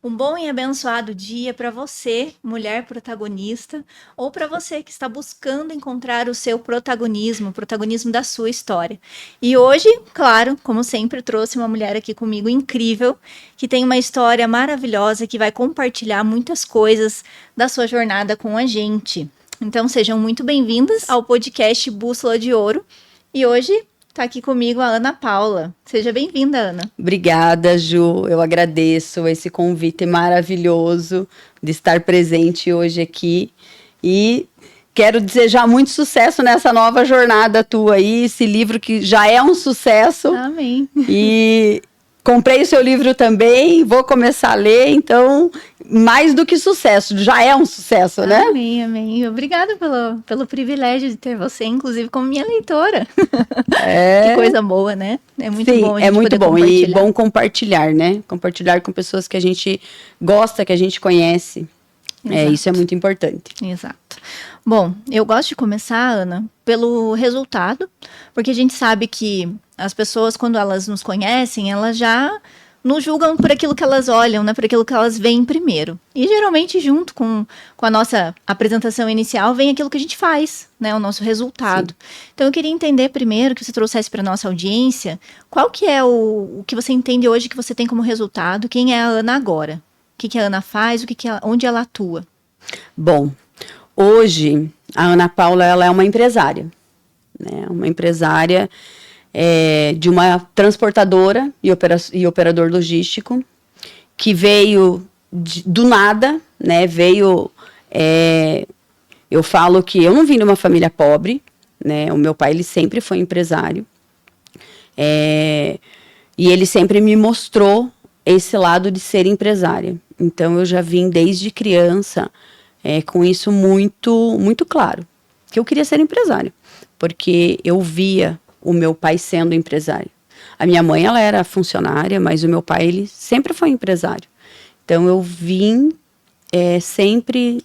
Um bom e abençoado dia para você, mulher protagonista, ou para você que está buscando encontrar o seu protagonismo, o protagonismo da sua história. E hoje, claro, como sempre, trouxe uma mulher aqui comigo incrível, que tem uma história maravilhosa, que vai compartilhar muitas coisas da sua jornada com a gente. Então, sejam muito bem-vindas ao podcast Bússola de Ouro. E hoje está aqui comigo a Ana Paula. Seja bem-vinda, Ana. Obrigada, Ju. Eu agradeço esse convite maravilhoso de estar presente hoje aqui e quero desejar muito sucesso nessa nova jornada tua aí, esse livro que já é um sucesso. Amém. E comprei o seu livro também, vou começar a ler, então, mais do que sucesso, já é um sucesso, né? Amém, amém. Obrigada pelo privilégio de ter você, inclusive, como minha leitora. Que coisa boa, né? É muito Sim, bom a gente é muito poder bom. E compartilhar. bom compartilhar, né? Compartilhar com pessoas que a gente gosta, que a gente conhece. Isso é muito importante. Exato. Bom, eu gosto de começar, Ana, pelo resultado, porque a gente sabe que as pessoas, quando elas nos conhecem, elas já nos julgam por aquilo que elas olham, né? Por aquilo que elas veem primeiro. E geralmente, junto com a nossa apresentação inicial, vem aquilo que a gente faz, né? O nosso resultado. Sim. Então, eu queria entender primeiro, que você trouxesse para nossa audiência, qual que é o que você entende hoje que você tem como resultado, quem é a Ana agora? O que a Ana faz, onde ela atua? Bom, hoje a Ana Paula ela é uma empresária, né? Uma empresária de uma transportadora e operador logístico que veio do nada, né? Eu falo que eu não vim de uma família pobre, né? O meu pai ele sempre foi empresário e ele sempre me mostrou esse lado de ser empresária. Então, eu já vim desde criança com isso muito, muito claro, que eu queria ser empresária, porque eu via o meu pai sendo empresário. A minha mãe, ela era funcionária, mas o meu pai, ele sempre foi empresário. Então, eu vim sempre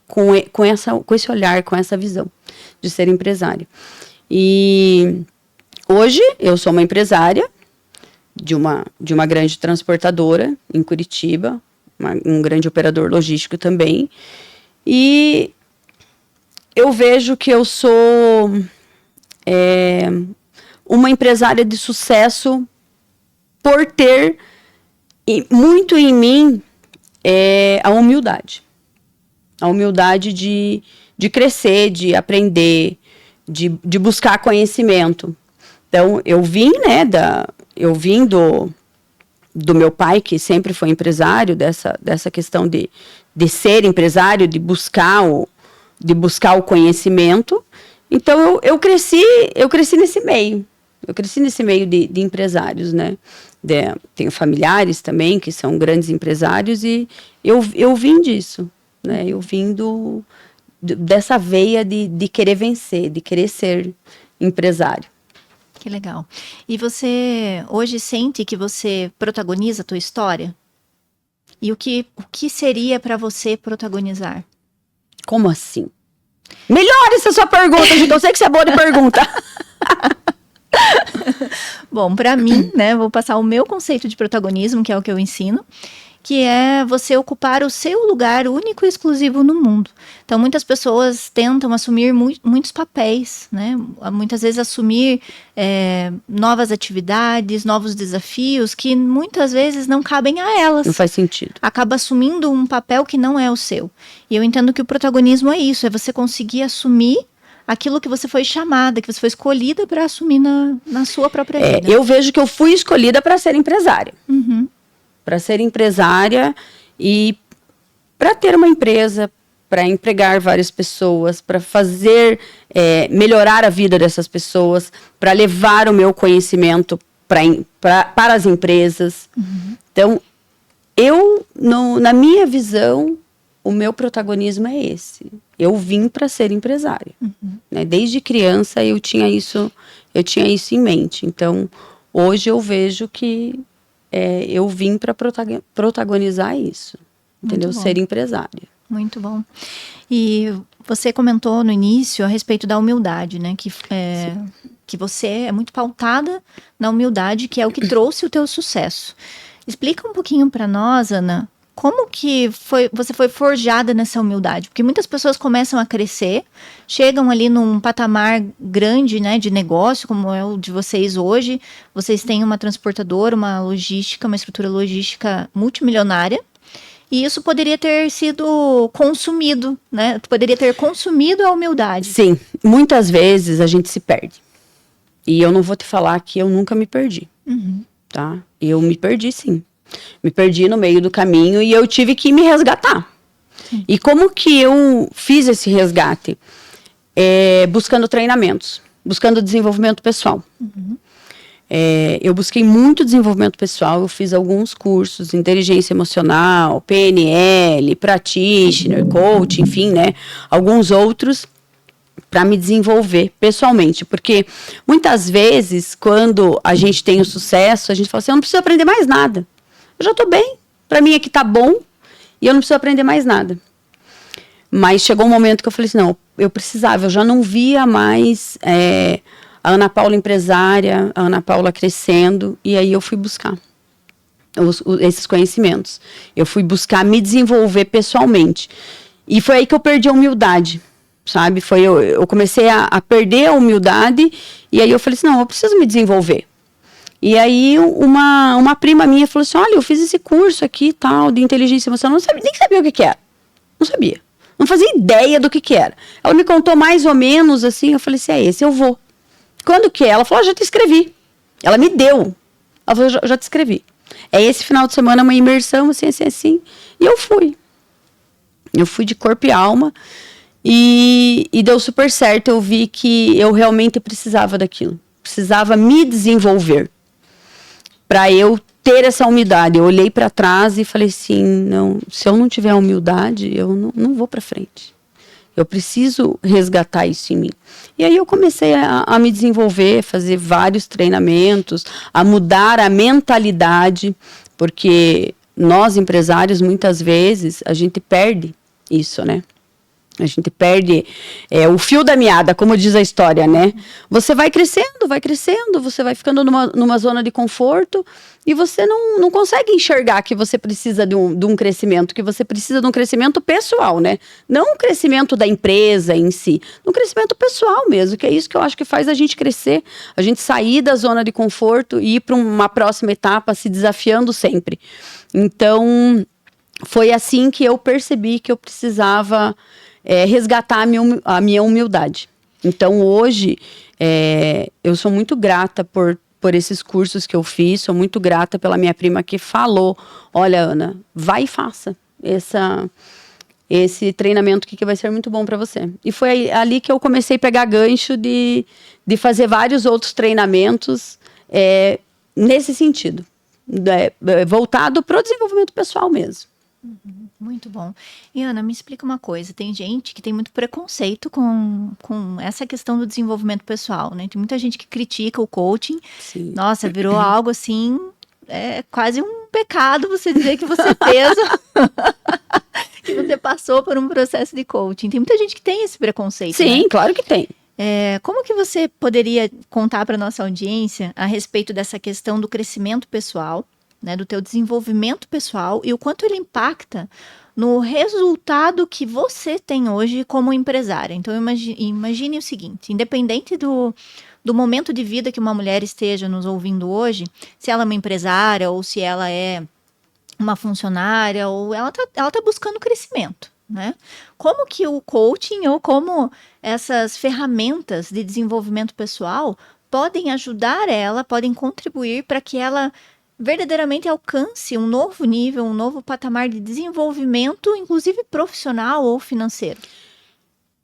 com esse olhar, com essa visão de ser empresária. E hoje, eu sou uma empresária, de uma grande transportadora em Curitiba, um grande operador logístico também, e eu vejo que eu sou uma empresária de sucesso por ter muito em mim a humildade de crescer, de aprender, de buscar conhecimento. Então, eu vim, né, eu vim do meu pai, que sempre foi empresário, dessa questão de ser empresário, de buscar o conhecimento. Então, eu cresci nesse meio. Eu cresci nesse meio de empresários, né? Tenho familiares também, que são grandes empresários, e eu vim disso, né? Eu vim dessa veia de querer vencer, de querer ser empresário. Que legal. E você hoje sente que você protagoniza a tua história? E o que seria para você protagonizar? Como assim? Melhore essa sua pergunta, gente. Eu sei que você é boa de pergunta. Bom, para mim, né, vou passar o meu conceito de protagonismo, que é o que eu ensino, que é você ocupar o seu lugar único e exclusivo no mundo. Então, muitas pessoas tentam assumir muitos papéis, né? Muitas vezes assumir novas atividades, novos desafios, que muitas vezes não cabem a elas. Não faz sentido. Acaba assumindo um papel que não é o seu. E eu entendo que o protagonismo é isso, é você conseguir assumir aquilo que você foi chamada, que você foi escolhida para assumir na sua própria vida. Eu vejo que eu fui escolhida para ser empresária. Uhum. Para ser empresária e para ter uma empresa, para empregar várias pessoas, para fazer melhorar a vida dessas pessoas, para levar o meu conhecimento para as empresas. Uhum. Então, na minha visão, o meu protagonismo é esse. Eu vim para ser empresária. Uhum. Né? Desde criança eu tinha isso em mente. Então, hoje eu vejo que eu vim para protagonizar isso, entendeu? Ser empresária. Muito bom. E você comentou no início a respeito da humildade, né? Que você é muito pautada na humildade, que é o que trouxe o teu sucesso. Explica um pouquinho para nós, Ana, como que você foi forjada nessa humildade? Porque muitas pessoas começam a crescer, chegam ali num patamar grande, né, de negócio, como é o de vocês hoje. Vocês têm uma transportadora, uma logística, uma estrutura logística multimilionária. E isso poderia ter sido consumido, né? Poderia ter consumido a humildade. Sim, muitas vezes a gente se perde. E eu não vou te falar que eu nunca me perdi, tá? Eu me perdi, sim. Me perdi no meio do caminho e eu tive que me resgatar. Sim. E como que eu fiz esse resgate? Buscando treinamentos, buscando desenvolvimento pessoal. Eu busquei muito desenvolvimento pessoal, eu fiz alguns cursos, inteligência emocional, PNL, practitioner, coach, enfim, né? Alguns outros para me desenvolver pessoalmente, porque muitas vezes, quando a gente tem o sucesso, a gente fala assim, eu não preciso aprender mais nada. Eu já estou bem, para mim aqui tá bom e eu não preciso aprender mais nada. Mas chegou um momento que eu falei assim, não, eu precisava, eu já não via mais a Ana Paula empresária, a Ana Paula crescendo, e aí eu fui buscar esses conhecimentos. Eu fui buscar me desenvolver pessoalmente. E foi aí que eu perdi a humildade, sabe? Eu comecei a perder a humildade, e aí eu falei assim, não, eu preciso me desenvolver. E aí uma prima minha falou assim, olha, eu fiz esse curso aqui tal, de inteligência emocional, nem sabia o que era. Não sabia. Não fazia ideia do que era. Ela me contou mais ou menos assim, eu falei assim, esse eu vou. Quando que é? Ela falou, já te escrevi. Ela me deu. Ela falou, já te escrevi. Esse final de semana uma imersão, assim. E eu fui. Eu fui de corpo e alma. E deu super certo. Eu vi que eu realmente precisava daquilo. Precisava me desenvolver. Para eu ter essa humildade. Eu olhei para trás e falei assim, não, se eu não tiver humildade, eu não vou para frente. Eu preciso resgatar isso em mim. E aí eu comecei a me desenvolver, fazer vários treinamentos, a mudar a mentalidade, porque nós empresários, muitas vezes, a gente perde isso, né? A gente perde o fio da meada, como diz a história, né? Você vai crescendo, você vai ficando numa zona de conforto e você não consegue enxergar que você precisa de um crescimento, que você precisa de um crescimento pessoal, né? Não um crescimento da empresa em si, um crescimento pessoal mesmo, que é isso que eu acho que faz a gente crescer, a gente sair da zona de conforto e ir para uma próxima etapa, se desafiando sempre. Então, foi assim que eu percebi que eu precisava resgatar a minha humildade. Então, hoje, eu sou muito grata por esses cursos que eu fiz, sou muito grata pela minha prima que falou, olha, Ana, vai e faça esse treinamento que vai ser muito bom para você. E foi ali que eu comecei a pegar gancho de fazer vários outros treinamentos nesse sentido, voltado para o desenvolvimento pessoal mesmo. Muito bom. E Ana, me explica uma coisa, tem gente que tem muito preconceito com essa questão do desenvolvimento pessoal, né? Tem muita gente que critica o coaching. Sim. Nossa, virou algo assim, quase um pecado você dizer que você fez, que você passou por um processo de coaching. Tem muita gente que tem esse preconceito. Sim, né? Claro que tem. Como que você poderia contar para nossa audiência a respeito dessa questão do crescimento pessoal, né, do teu desenvolvimento pessoal e o quanto ele impacta no resultado que você tem hoje como empresária? Então, imagine o seguinte, independente do momento de vida que uma mulher esteja nos ouvindo hoje, se ela é uma empresária ou se ela é uma funcionária ou ela tá buscando crescimento, né? Como que o coaching ou como essas ferramentas de desenvolvimento pessoal podem ajudar ela, podem contribuir para que ela verdadeiramente alcance um novo nível, um novo patamar de desenvolvimento, inclusive profissional ou financeiro?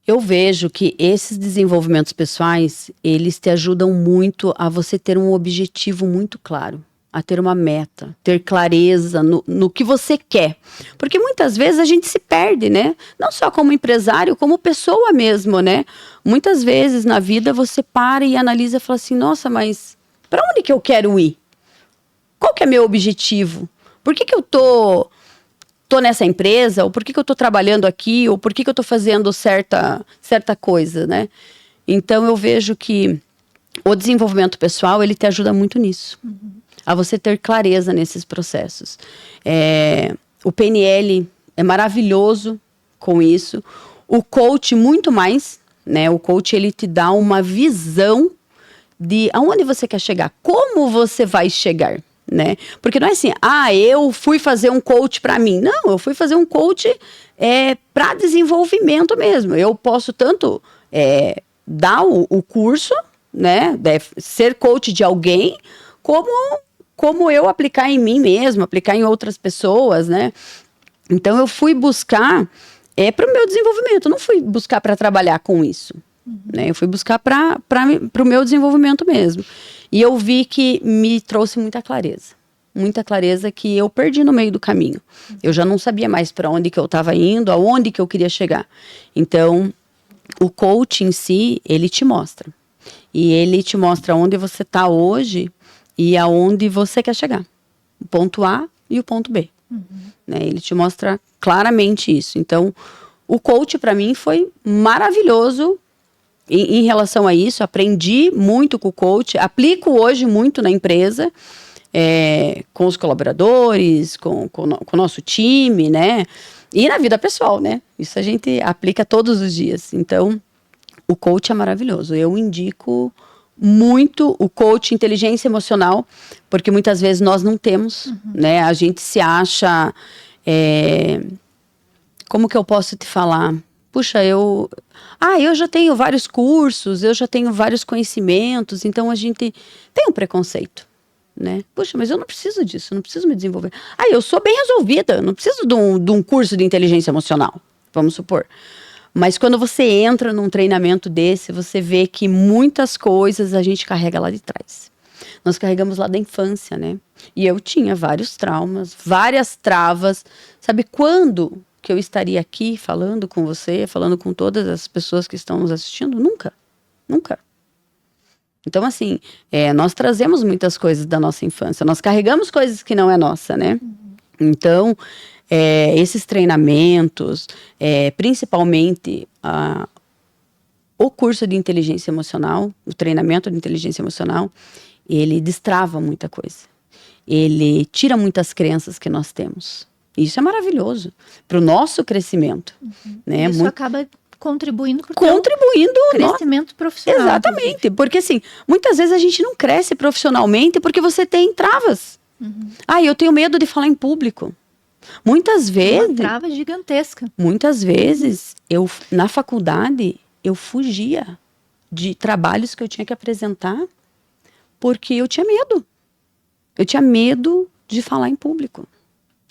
Eu vejo que esses desenvolvimentos pessoais, eles te ajudam muito a você ter um objetivo muito claro, a ter uma meta, ter clareza no que você quer. Porque muitas vezes a gente se perde, né? Não só como empresário, como pessoa mesmo, né? Muitas vezes na vida você para e analisa e fala assim, nossa, mas para onde que eu quero ir? Qual que é meu objetivo? Por que eu tô nessa empresa? Ou por que eu tô trabalhando aqui? Ou por que eu tô fazendo certa coisa, né? Então, eu vejo que o desenvolvimento pessoal, ele te ajuda muito nisso. a você ter clareza nesses processos. O PNL é maravilhoso com isso. O coach muito mais, né? O coach, ele te dá uma visão de aonde você quer chegar, como você vai chegar, né? Porque não é assim, eu fui fazer um coach para mim. Não, eu fui fazer um coach para desenvolvimento mesmo. Eu posso tanto dar o curso, né? Ser coach de alguém, como eu aplicar em mim mesmo, aplicar em outras pessoas, né? Então, eu fui buscar para o meu desenvolvimento. Eu não fui buscar para trabalhar com isso. Né? Eu fui buscar para o meu desenvolvimento mesmo. E eu vi que me trouxe muita clareza. Muita clareza que eu perdi no meio do caminho. Eu já não sabia mais para onde que eu estava indo, aonde que eu queria chegar. Então, o coach em si, ele te mostra. E ele te mostra onde você está hoje e aonde você quer chegar. O ponto A e o ponto B. Né? Ele te mostra claramente isso. Então, o coach para mim foi maravilhoso em relação a isso. Aprendi muito com o coach, aplico hoje muito na empresa, com os colaboradores, com o nosso time, né? E na vida pessoal, né? Isso a gente aplica todos os dias. Então, o coach é maravilhoso. Eu indico muito o coach inteligência emocional, porque muitas vezes nós não temos, né? A gente se acha... como que eu posso te falar? Puxa, eu já tenho vários cursos, eu já tenho vários conhecimentos, então a gente tem um preconceito, né? Puxa, mas eu não preciso disso, eu não preciso me desenvolver. Eu sou bem resolvida, não preciso de um curso de inteligência emocional, vamos supor. Mas quando você entra num treinamento desse, você vê que muitas coisas a gente carrega lá de trás. Nós carregamos lá da infância, né? E eu tinha vários traumas, várias travas. Sabe quando que eu estaria aqui falando com você, falando com todas as pessoas que estão nos assistindo? Nunca. Nunca. Então, assim, nós trazemos muitas coisas da nossa infância. Nós carregamos coisas que não é nossa, né? Então, esses treinamentos, principalmente o curso de inteligência emocional, o treinamento de inteligência emocional, ele destrava muita coisa. Ele tira muitas crenças que nós temos. Isso é maravilhoso para o nosso crescimento. Né? Isso acaba contribuindo para o crescimento profissional. Exatamente, inclusive. Porque assim, muitas vezes a gente não cresce profissionalmente porque você tem travas. Eu tenho medo de falar em público. Muitas vezes... Uma trava gigantesca. Muitas vezes, na faculdade, eu fugia de trabalhos que eu tinha que apresentar porque eu tinha medo. Eu tinha medo de falar em público.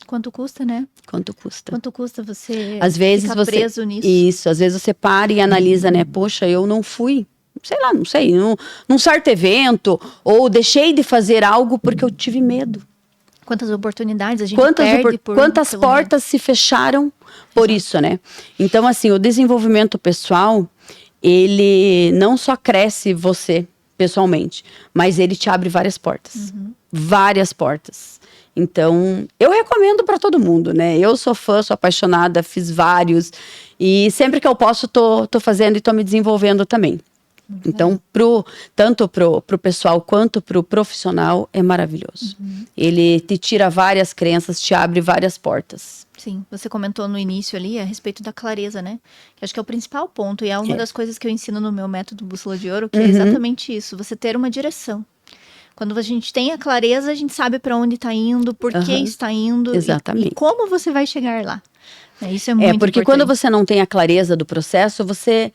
Quanto custa, né? Quanto custa? Quanto custa você ficar preso nisso? Isso, às vezes você para e analisa, né? Poxa, eu não fui, num certo evento, ou deixei de fazer algo porque eu tive medo. Quantas oportunidades a gente perde quantas portas se fecharam por isso, né? Então, assim, o desenvolvimento pessoal, ele não só cresce você pessoalmente, mas ele te abre várias portas. Várias portas. Então, eu recomendo para todo mundo, né? Eu sou fã, sou apaixonada, fiz vários. E sempre que eu posso, tô fazendo e tô me desenvolvendo também. Então, tanto pro pessoal quanto pro profissional, é maravilhoso. Ele te tira várias crenças, te abre várias portas. Sim, você comentou no início ali a respeito da clareza, né? Que acho que é o principal ponto e é uma das coisas que eu ensino no meu método Bússola de Ouro, que é exatamente isso, você ter uma direção. Quando a gente tem a clareza, a gente sabe para onde está indo, por que está indo e como você vai chegar lá. Isso é muito importante. Porque quando você não tem a clareza do processo, você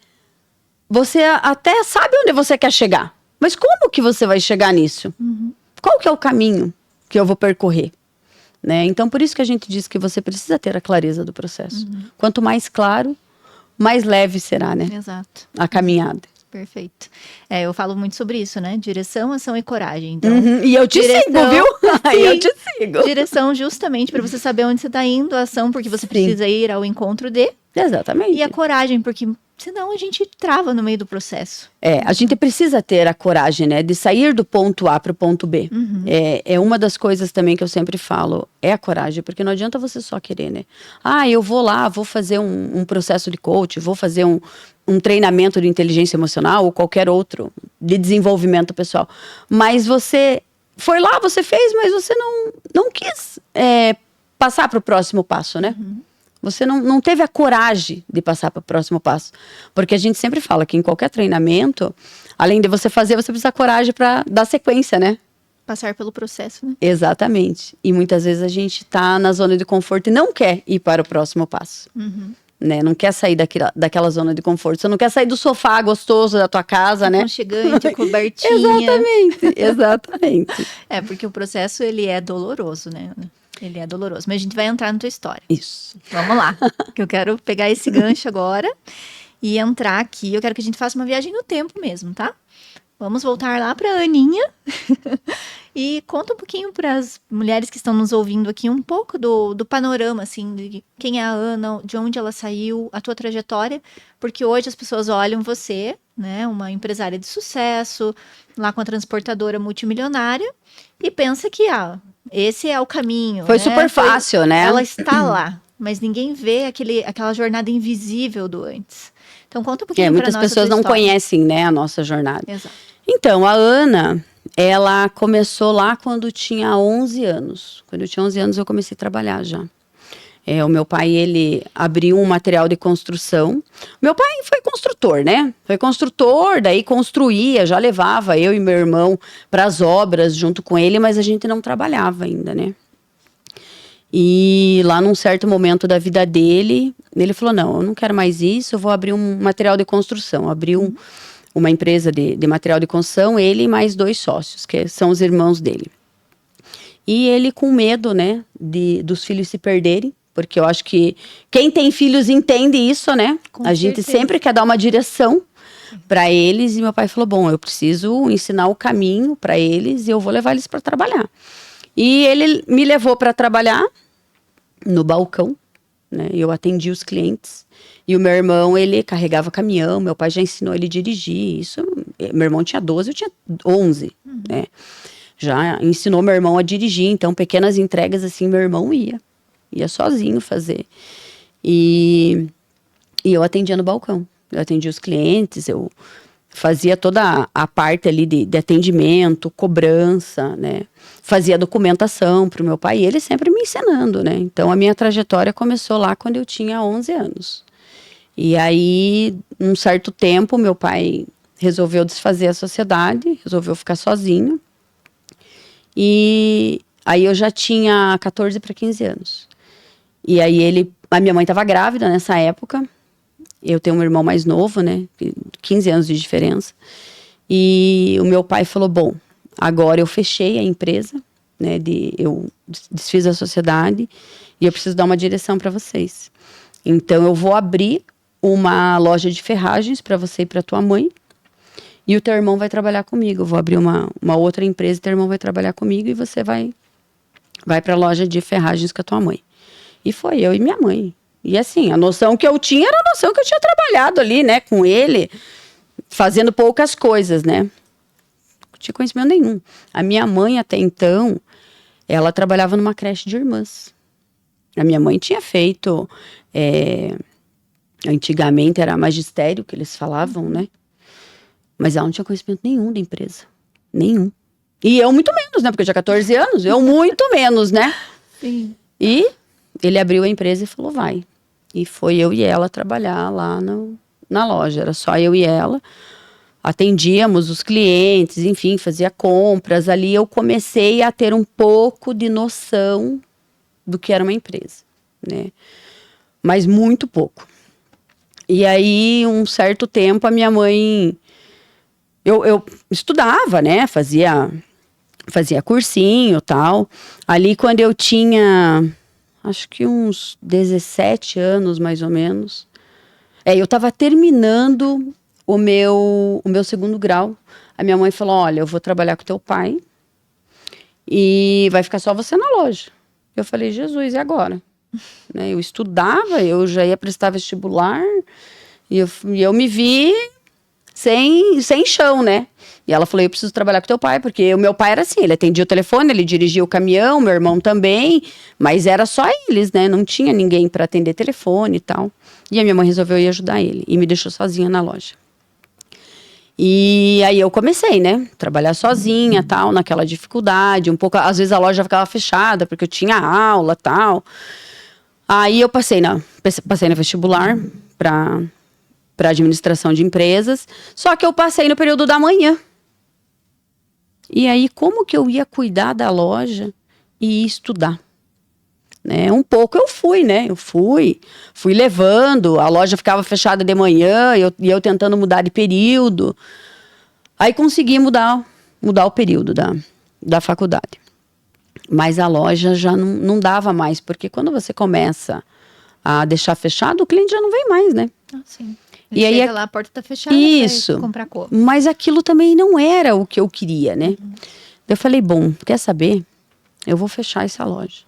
até sabe onde você quer chegar. Mas como que você vai chegar nisso? Qual que é o caminho que eu vou percorrer? Né? Então, por isso que a gente diz que você precisa ter a clareza do processo. Quanto mais claro, mais leve será, né? Exato. A caminhada. Perfeito. Eu falo muito sobre isso, né? Direção, ação e coragem. Então, E eu te sigo, viu? Eu te sigo. Direção justamente para você saber onde você está indo, a ação porque você precisa ir ao encontro de. Exatamente. E a coragem, porque senão a gente trava no meio do processo. A gente precisa ter a coragem, né? De sair do ponto A para o ponto B. É uma das coisas também que eu sempre falo, é a coragem, porque não adianta você só querer, né? Eu vou lá, vou fazer um processo de coach, vou fazer um treinamento de inteligência emocional ou qualquer outro de desenvolvimento pessoal. Mas você foi lá, você fez, mas você não quis passar para o próximo passo, né? Você não teve a coragem de passar para o próximo passo. Porque a gente sempre fala que em qualquer treinamento, além de você fazer, você precisa de coragem para dar sequência, né? Passar pelo processo, né? Exatamente. E muitas vezes a gente tá na zona de conforto e não quer ir para o próximo passo. Né? Não quer sair daquela zona de conforto. Você não quer sair do sofá gostoso da tua casa, né? Aconchegante, a cobertinha. Exatamente. Porque o processo, ele é doloroso, né, Ana? Ele é doloroso. Mas a gente vai entrar na tua história. Isso. Vamos lá. Que eu quero pegar esse gancho agora e entrar aqui. Eu quero que a gente faça uma viagem no tempo mesmo, tá? Vamos voltar lá para a Aninha e conta um pouquinho para as mulheres que estão nos ouvindo aqui um pouco do panorama, assim, de quem é a Ana, de onde ela saiu, a tua trajetória, porque hoje as pessoas olham você, né, uma empresária de sucesso, lá com a transportadora multimilionária, e pensa que, esse é o caminho. Foi super fácil, né? Ela está lá, mas ninguém vê aquela jornada invisível do antes. Então conta um pouquinho para nós. Muitas pessoas não conhecem, né, a nossa jornada. Exato. Então, a Ana, ela começou lá quando tinha 11 anos. Quando eu tinha 11 anos, eu comecei a trabalhar já. O meu pai, ele abriu um material de construção. Meu pai foi construtor, né? Foi construtor, daí construía, já levava eu e meu irmão para as obras junto com ele, mas a gente não trabalhava ainda, né? E lá num certo momento da vida dele, ele falou, não, eu não quero mais isso, eu vou abrir um material de construção. Abriu uma empresa de material de construção, ele e mais 2 sócios, que são os irmãos dele. E ele com medo, né, dos filhos se perderem, porque eu acho que quem tem filhos entende isso, né? A gente sempre quer dar uma direção para eles, e meu pai falou, bom, eu preciso ensinar o caminho para eles e eu vou levar eles para trabalhar. E ele me levou para trabalhar no balcão, né? Eu atendi os clientes. E o meu irmão, ele carregava caminhão. Meu pai já ensinou ele a dirigir. Isso, meu irmão tinha 12, eu tinha 11, né? Já ensinou meu irmão a dirigir. Então, pequenas entregas assim, meu irmão ia sozinho fazer. E eu atendia no balcão. Eu atendia os clientes, eu fazia toda a parte ali de atendimento, cobrança, né? Fazia documentação para o meu pai, e ele sempre me ensinando, né? Então, a minha trajetória começou lá quando eu tinha 11 anos. E aí, um certo tempo, meu pai resolveu desfazer a sociedade, resolveu ficar sozinho. E aí, eu já tinha 14 para 15 anos. E aí, a minha mãe estava grávida nessa época. Eu tenho um irmão mais novo, né? 15 anos de diferença. E o meu pai falou, bom, agora eu fechei a empresa, né? Eu desfiz a sociedade e eu preciso dar uma direção para vocês. Então, eu vou abrir uma loja de ferragens para você e para tua mãe. E o teu irmão vai trabalhar comigo. Eu vou abrir uma outra empresa, teu irmão vai trabalhar comigo e você vai para a loja de ferragens com a tua mãe. E foi eu e minha mãe. E assim, a noção que eu tinha era a noção que eu tinha trabalhado ali, né, com ele, fazendo poucas coisas, né. Não tinha conhecimento nenhum. A minha mãe, até então, ela trabalhava numa creche de irmãs. A minha mãe tinha feito, antigamente era magistério que eles falavam, né. Mas ela não tinha conhecimento nenhum da empresa. Nenhum. E eu muito menos, né, porque eu tinha 14 anos, eu muito menos, né. Sim. E ele abriu a empresa e falou, vai. E foi eu e ela trabalhar lá na loja. Era só eu e ela. Atendíamos os clientes, enfim, fazia compras. Ali eu comecei a ter um pouco de noção do que era uma empresa, né? Mas muito pouco. E aí, um certo tempo, a minha mãe... Eu estudava, né? Fazia cursinho e tal. Ali, quando eu tinha... acho que uns 17 anos, mais ou menos. Eu estava terminando o meu segundo grau. A minha mãe falou, olha, eu vou trabalhar com teu pai e vai ficar só você na loja. Eu falei, Jesus, e agora? Né, eu estudava, eu já ia prestar vestibular e eu me vi sem chão, né? E ela falou, eu preciso trabalhar com teu pai, porque o meu pai era assim, ele atendia o telefone, ele dirigia o caminhão, meu irmão também, mas era só eles, né? Não tinha ninguém para atender telefone e tal. E a minha mãe resolveu ir ajudar ele e me deixou sozinha na loja. E aí eu comecei, né? Trabalhar sozinha, tal, naquela dificuldade. Um pouco, às vezes a loja ficava fechada, porque eu tinha aula, tal. Aí eu passei no vestibular para administração de empresas. Só que eu passei no período da manhã. E aí, como que eu ia cuidar da loja e estudar? Né? Um pouco eu fui, né? Eu fui levando, a loja ficava fechada de manhã, e eu tentando mudar de período. Aí consegui mudar o período da faculdade. Mas a loja já não dava mais, porque quando você começa a deixar fechado, o cliente já não vem mais, né? Ah, sim. E aí chega lá, a porta tá fechada, isso. vai comprar como? Mas aquilo também não era o que eu queria, né? Eu falei, bom, quer saber? Eu vou fechar essa loja.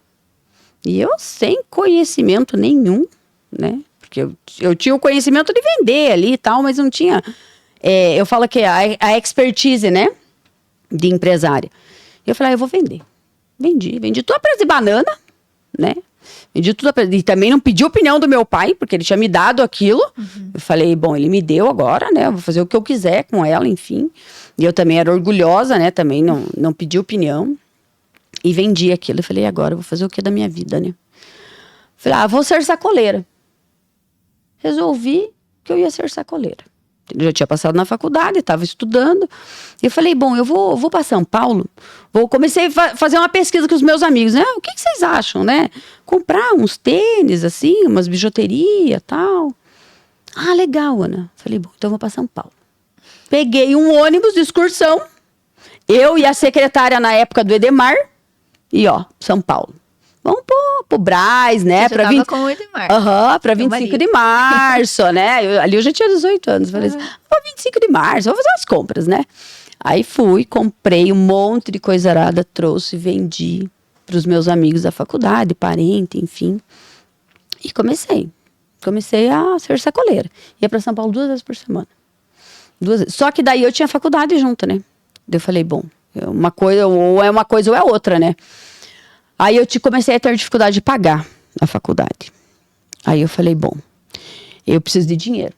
E eu sem conhecimento nenhum, né? Porque eu tinha o conhecimento de vender ali e tal, mas não tinha... eu falo que a expertise, né? De empresária. Eu falei, eu vou vender. Vendi tudo a preço de banana, né? Vendi tudo a preço... E também não pedi opinião do meu pai, porque ele tinha me dado aquilo. Eu falei, bom, ele me deu agora, né? Eu vou fazer o que eu quiser com ela, enfim. E eu também era orgulhosa, né? Também não pedi opinião. E vendi aquilo. Eu falei, agora eu vou fazer o que da minha vida, né? Falei, vou ser sacoleira. Resolvi que eu ia ser sacoleira. Eu já tinha passado na faculdade, estava estudando. E eu falei, bom, eu vou para São Paulo. Comecei a fazer uma pesquisa com os meus amigos, né? O que vocês acham, né? Comprar uns tênis, assim, umas bijuteria e tal. Ah, legal, Ana. Falei, bom, então eu vou para São Paulo. Peguei um ônibus de excursão. Eu e a secretária na época do Edemar. E ó, São Paulo. Vamos pro Brás, né? Você já tava com o Edemar. Pra 25 de março, né? Ali eu já tinha 18 anos. Falei assim, 25 de março, vou fazer umas compras, né? Aí fui, comprei um monte de coisa arada, trouxe, vendi pros meus amigos da faculdade, parente, enfim. E comecei a ser sacoleira. Ia pra São Paulo 2 vezes por semana. 2 vezes. Só que daí eu tinha faculdade junto, né? Eu falei, bom, uma coisa, ou é uma coisa ou é outra, né? Aí eu comecei a ter dificuldade de pagar a faculdade. Aí eu falei, bom, eu preciso de dinheiro.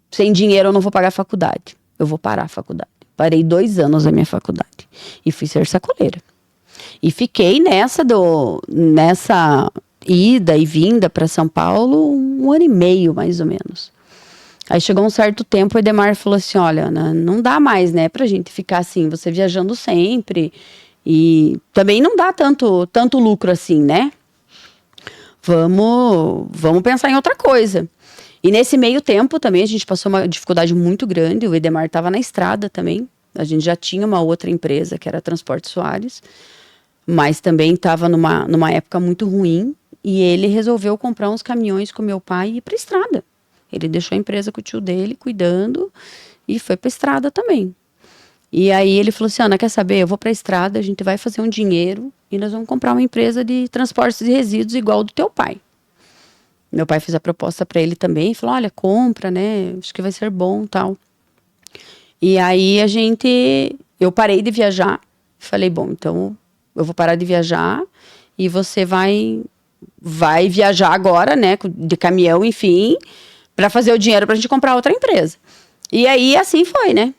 Sem dinheiro eu não vou pagar a faculdade. Eu vou parar a faculdade. Parei 2 anos a minha faculdade. E fui ser sacoleira. E fiquei nessa ida e vinda para São Paulo 1 ano e meio, mais ou menos. Aí chegou um certo tempo, o Edemar falou assim, olha, Ana, não dá mais, né, pra gente ficar assim, você viajando sempre, e também não dá tanto lucro assim, né? Vamos pensar em outra coisa. E nesse meio tempo também a gente passou uma dificuldade muito grande, o Edemar estava na estrada também, a gente já tinha uma outra empresa, que era a Transporte Soares, mas também estava numa época muito ruim, e ele resolveu comprar uns caminhões com meu pai e ir pra estrada. Ele deixou a empresa com o tio dele, cuidando, e foi pra estrada também. E aí ele falou assim, Ana, quer saber? Eu vou pra estrada, a gente vai fazer um dinheiro e nós vamos comprar uma empresa de transportes de resíduos igual do teu pai. Meu pai fez a proposta pra ele também, falou, olha, compra, né? Acho que vai ser bom, tal. E aí eu parei de viajar, falei, bom, então eu vou parar de viajar e você vai viajar agora, né? De caminhão, enfim, para fazer o dinheiro pra gente comprar outra empresa. E aí, assim foi, né?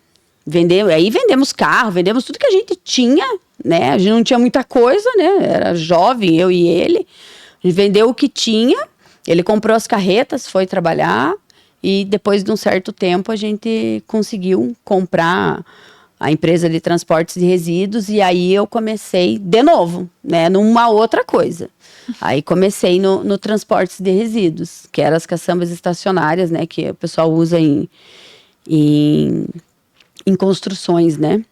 Aí vendemos carro, vendemos tudo que a gente tinha, né? A gente não tinha muita coisa, né? Era jovem, eu e ele. A gente vendeu o que tinha, ele comprou as carretas, foi trabalhar. E depois de um certo tempo, a gente conseguiu comprar a empresa de transportes de resíduos. E aí eu comecei de novo, né? Numa outra coisa. Aí comecei no transportes de resíduos, que eram as caçambas estacionárias, né? Que o pessoal usa em construções, né?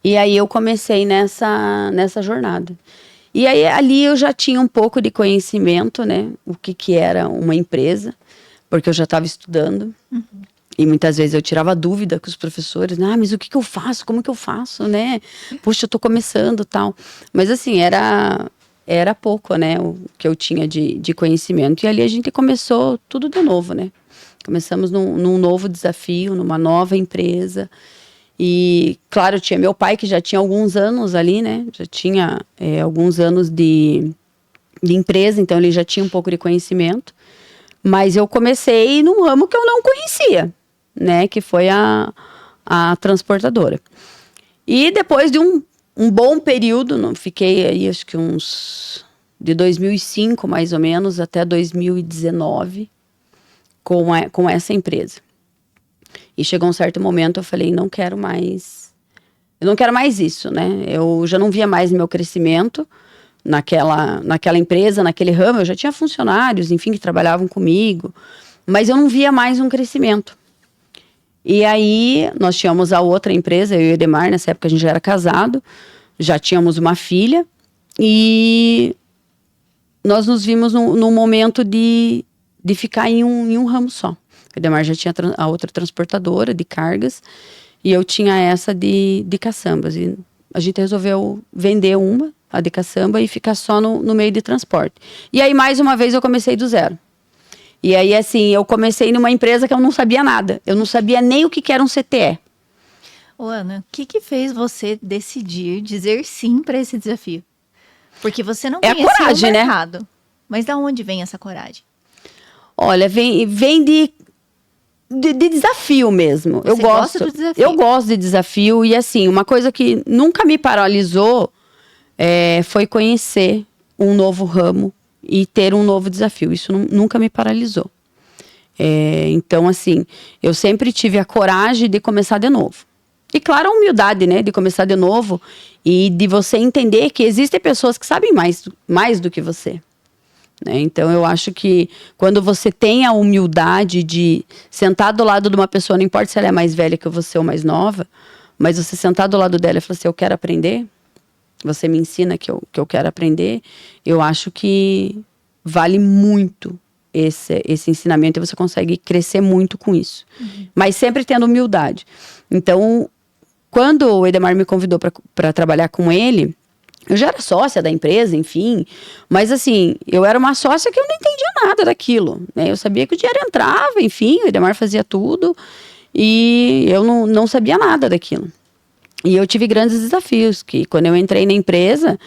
E aí eu comecei nessa jornada. E aí ali eu já tinha um pouco de conhecimento, né? O que era uma empresa, porque eu já estava estudando. Uhum. E muitas vezes eu tirava dúvida com os professores, mas o que eu faço? Como que eu faço, né? Puxa, eu tô começando, tal. Mas assim, era pouco, né, o que eu tinha de conhecimento. E ali a gente começou tudo de novo, né? Começamos num novo desafio, numa nova empresa. E, claro, tinha meu pai, que já tinha alguns anos ali, né? Já tinha alguns anos de empresa, então ele já tinha um pouco de conhecimento. Mas eu comecei num ramo que eu não conhecia. né, que foi a transportadora. E depois de um bom período, não fiquei aí acho que de 2005 mais ou menos até 2019 com essa empresa. E chegou um certo momento, eu falei, eu não quero mais isso, né? Eu já não via mais meu crescimento naquela empresa, naquele ramo. Eu já tinha funcionários, enfim, que trabalhavam comigo, mas eu não via mais um crescimento. E aí, nós tínhamos a outra empresa, eu e o Edemar, nessa época a gente já era casado, já tínhamos uma filha, e nós nos vimos num momento de ficar em um ramo só. O Edemar já tinha a outra transportadora de cargas, e eu tinha essa de caçambas. E a gente resolveu vender a de caçamba, e ficar só no meio de transporte. E aí, mais uma vez, eu comecei do zero. E aí, assim, eu comecei numa empresa que eu não sabia nada. Eu não sabia nem o que era um CTE. Ô, Ana, o que fez você decidir dizer sim para esse desafio? Porque você não conhecia coragem, o mercado. Né? Mas da onde vem essa coragem? Olha, vem de desafio mesmo. Você gosta do desafio? Eu gosto de desafio. E assim, uma coisa que nunca me paralisou foi conhecer um novo ramo e ter um novo desafio. Isso nunca me paralisou. Então, assim, eu sempre tive a coragem de começar de novo. E claro, a humildade, né, de começar de novo e de você entender que existem pessoas que sabem mais do que você. Né? Então, eu acho que quando você tem a humildade de sentar do lado de uma pessoa, não importa se ela é mais velha que você ou mais nova, mas você sentar do lado dela e falar assim, eu quero aprender, você me ensina que eu quero aprender, eu acho que vale muito esse ensinamento e você consegue crescer muito com isso. Uhum. Mas sempre tendo humildade. Então, quando o Edemar me convidou para trabalhar com ele, eu já era sócia da empresa, enfim, mas assim, eu era uma sócia que eu não entendia nada daquilo, né? Eu sabia que o dinheiro entrava, enfim, o Edemar fazia tudo e eu não sabia nada daquilo. E eu tive grandes desafios, que quando eu entrei na empresa,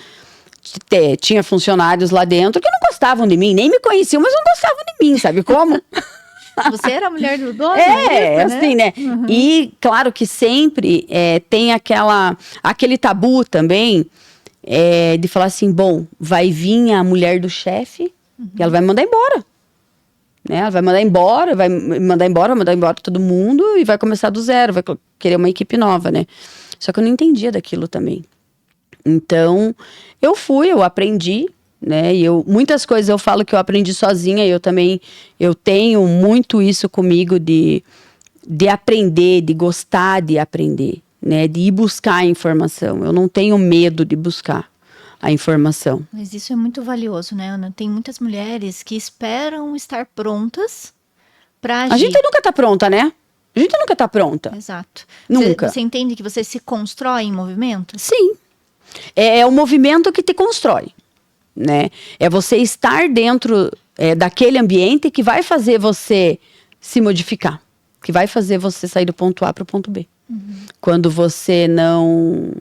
tinha funcionários lá dentro que não gostavam de mim, nem me conheciam, mas não gostavam de mim, sabe como? Você era a mulher do dono? Assim, né? Uhum. E claro que sempre tem aquele tabu também, de falar assim, bom, vai vir a mulher do chefe e ela vai me mandar embora. Né? Ela vai mandar embora todo mundo e vai começar do zero, vai querer uma equipe nova, né? Só que eu não entendia daquilo também. Então, eu aprendi, né? E muitas coisas eu falo que eu aprendi sozinha, eu tenho muito isso comigo de aprender, de gostar de aprender, né? De ir buscar a informação. Eu não tenho medo de buscar a informação. Mas isso é muito valioso, né, Ana? Tem muitas mulheres que esperam estar prontas para agir. A gente nunca tá pronta, né? A gente nunca tá pronta. Exato. Nunca. Você entende que você se constrói em movimento? Sim. É o movimento que te constrói, né? É você estar dentro daquele ambiente que vai fazer você se modificar, que vai fazer você sair do ponto A para o ponto B. Uhum. Quando você não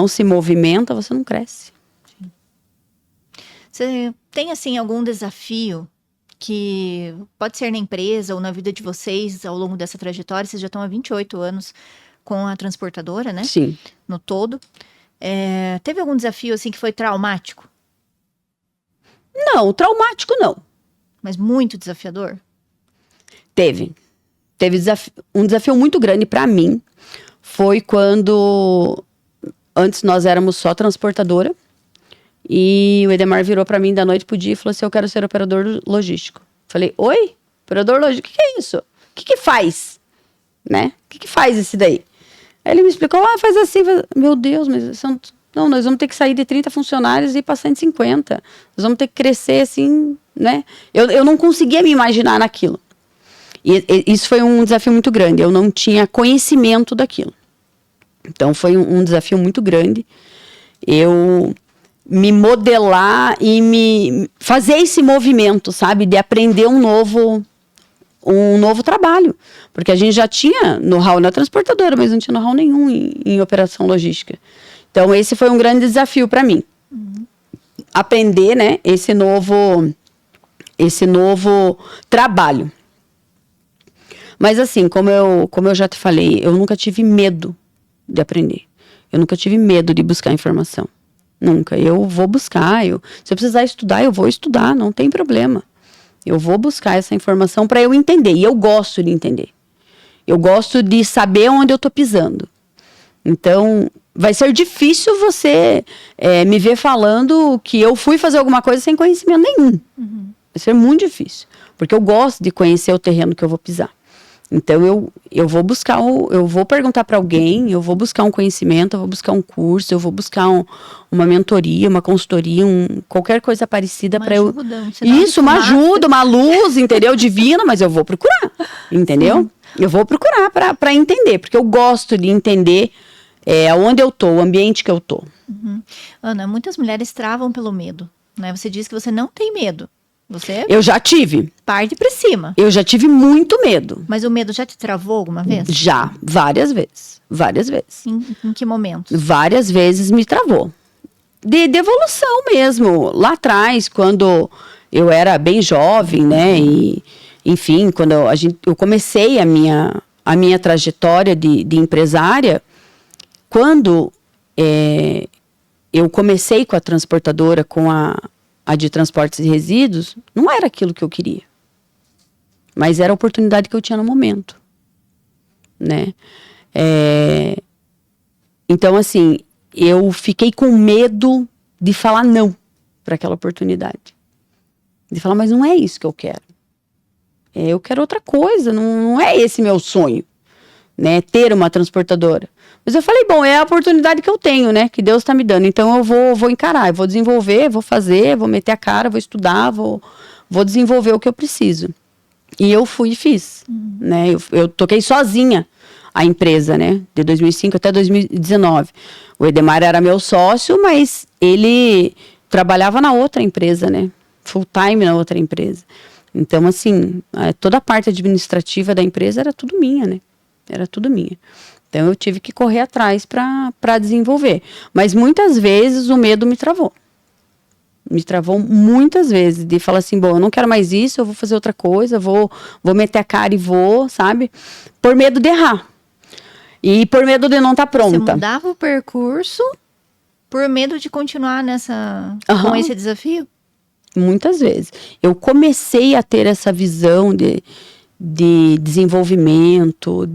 se movimenta, você não cresce. Sim. Você tem, assim, algum desafio que pode ser na empresa ou na vida de vocês ao longo dessa trajetória? Vocês já estão há 28 anos com a transportadora, né? Sim. No todo. Teve algum desafio, assim, que foi traumático? Não, traumático não. Mas muito desafiador? Teve um desafio muito grande para mim. Foi quando antes nós éramos só transportadora e o Edemar virou para mim da noite pro dia e falou assim, eu quero ser operador logístico. Falei, oi? Operador logístico? O que é isso? O que faz? Né? O que faz esse daí? Aí ele me explicou, faz assim, meu Deus, mas não, nós vamos ter que sair de 30 funcionários e ir para 150. Nós vamos ter que crescer assim, né? Eu não conseguia me imaginar naquilo. E isso foi um desafio muito grande. Eu não tinha conhecimento daquilo. Então, foi um desafio muito grande. Eu me modelar e me fazer esse movimento, sabe? De aprender um novo trabalho. Porque a gente já tinha know-how na transportadora, mas não tinha know-how nenhum em operação logística. Então, esse foi um grande desafio para mim. Uhum. Aprender, né? Esse novo trabalho. Mas assim, como eu já te falei, eu nunca tive medo de aprender. Eu nunca tive medo de buscar informação. Nunca. Eu vou buscar. Se eu precisar estudar, eu vou estudar. Não tem problema. Eu vou buscar essa informação para eu entender. E eu gosto de entender. Eu gosto de saber onde eu tô pisando. Então, vai ser difícil você me ver falando que eu fui fazer alguma coisa sem conhecimento nenhum. Uhum. Vai ser muito difícil. Porque eu gosto de conhecer o terreno que eu vou pisar. Então, eu vou buscar, eu vou perguntar para alguém, eu vou buscar um conhecimento, eu vou buscar um curso, eu vou buscar uma mentoria, uma consultoria, qualquer coisa parecida para eu... Isso, uma ajuda, uma luz, entendeu? Divina, mas eu vou procurar, entendeu? Sim. Eu vou procurar para entender, porque eu gosto de entender onde eu tô, o ambiente que eu tô. Uhum. Ana, muitas mulheres travam pelo medo, né? Você diz que você não tem medo. Eu já tive. Parte pra cima. Eu já tive muito medo. Mas o medo já te travou alguma vez? Já, várias vezes. Várias vezes. Em que momentos? Várias vezes me travou. De evolução mesmo. Lá atrás, quando eu era bem jovem, né? E, enfim, quando eu comecei a minha trajetória de empresária, quando eu comecei com a transportadora, com a de transportes e resíduos, não era aquilo que eu queria. Mas era a oportunidade que eu tinha no momento. Né? Então, assim, eu fiquei com medo de falar não para aquela oportunidade. De falar, mas não é isso que eu quero. Eu quero outra coisa, não é esse meu sonho, né? Ter uma transportadora. Mas eu falei, bom, é a oportunidade que eu tenho, né? Que Deus está me dando. Então eu vou encarar, eu vou desenvolver, vou fazer, vou meter a cara, vou estudar, vou desenvolver o que eu preciso. E eu fui e fiz, né? Eu toquei sozinha a empresa, né? De 2005 até 2019. O Edemar era meu sócio, mas ele trabalhava na outra empresa, né? Full time na outra empresa. Então, assim, toda a parte administrativa da empresa era tudo minha, né? Era tudo minha. Então, eu tive que correr atrás para desenvolver. Mas, muitas vezes, o medo me travou. Me travou muitas vezes. De falar assim, bom, eu não quero mais isso, eu vou fazer outra coisa, vou meter a cara e vou, sabe? Por medo de errar. E por medo de não estar pronta. Você mudava o percurso por medo de continuar com esse desafio? Muitas vezes. Eu comecei a ter essa visão de desenvolvimento,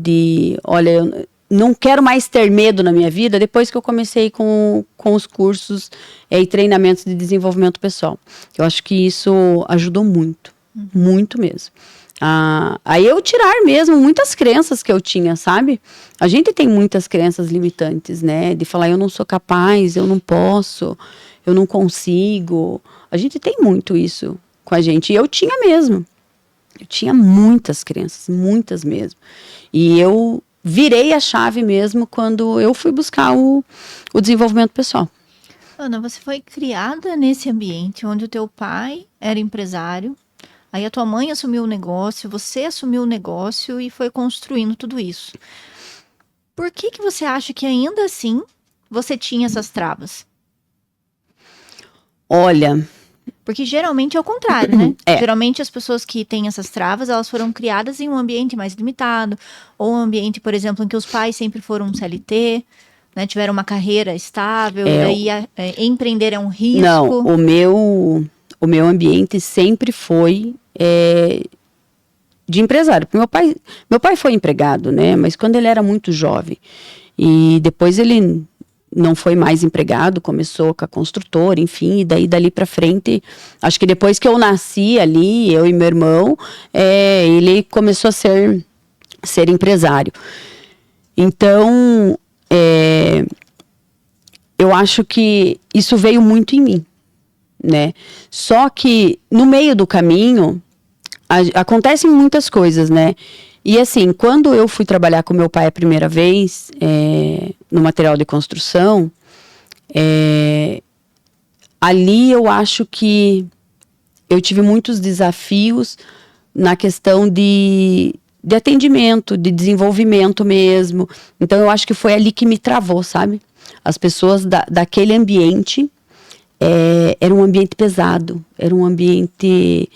olha, eu não quero mais ter medo na minha vida depois que eu comecei com os cursos e treinamentos de desenvolvimento pessoal. Eu acho que isso ajudou muito, muito mesmo. Aí eu tirar mesmo muitas crenças que eu tinha, sabe? A gente tem muitas crenças limitantes, né? De falar, eu não sou capaz, eu não posso, eu não consigo. A gente tem muito isso com a gente. E eu tinha mesmo. Eu tinha muitas crenças, muitas mesmo. E eu virei a chave mesmo quando eu fui buscar o desenvolvimento pessoal. Ana, você foi criada nesse ambiente onde o teu pai era empresário, aí a tua mãe assumiu o negócio, você assumiu o negócio e foi construindo tudo isso. Por que você acha que ainda assim você tinha essas travas? Olha... Porque geralmente é o contrário, né? Geralmente as pessoas que têm essas travas, elas foram criadas em um ambiente mais limitado, ou um ambiente, por exemplo, em que os pais sempre foram CLT, né? Tiveram uma carreira estável, e daí empreender é um risco. Não, o meu ambiente sempre foi de empresário. Meu pai foi empregado, né? Mas quando ele era muito jovem. E depois ele não foi mais empregado, começou com a construtora, enfim, e daí dali pra frente, acho que depois que eu nasci ali, eu e meu irmão, ele começou a ser empresário. Então, eu acho que isso veio muito em mim, né? Só que no meio do caminho, acontecem muitas coisas, né? E assim, quando eu fui trabalhar com meu pai a primeira vez, no material de construção, ali eu acho que eu tive muitos desafios na questão de atendimento, de desenvolvimento mesmo. Então eu acho que foi ali que me travou, sabe? As pessoas daquele ambiente, era um ambiente pesado, era um ambiente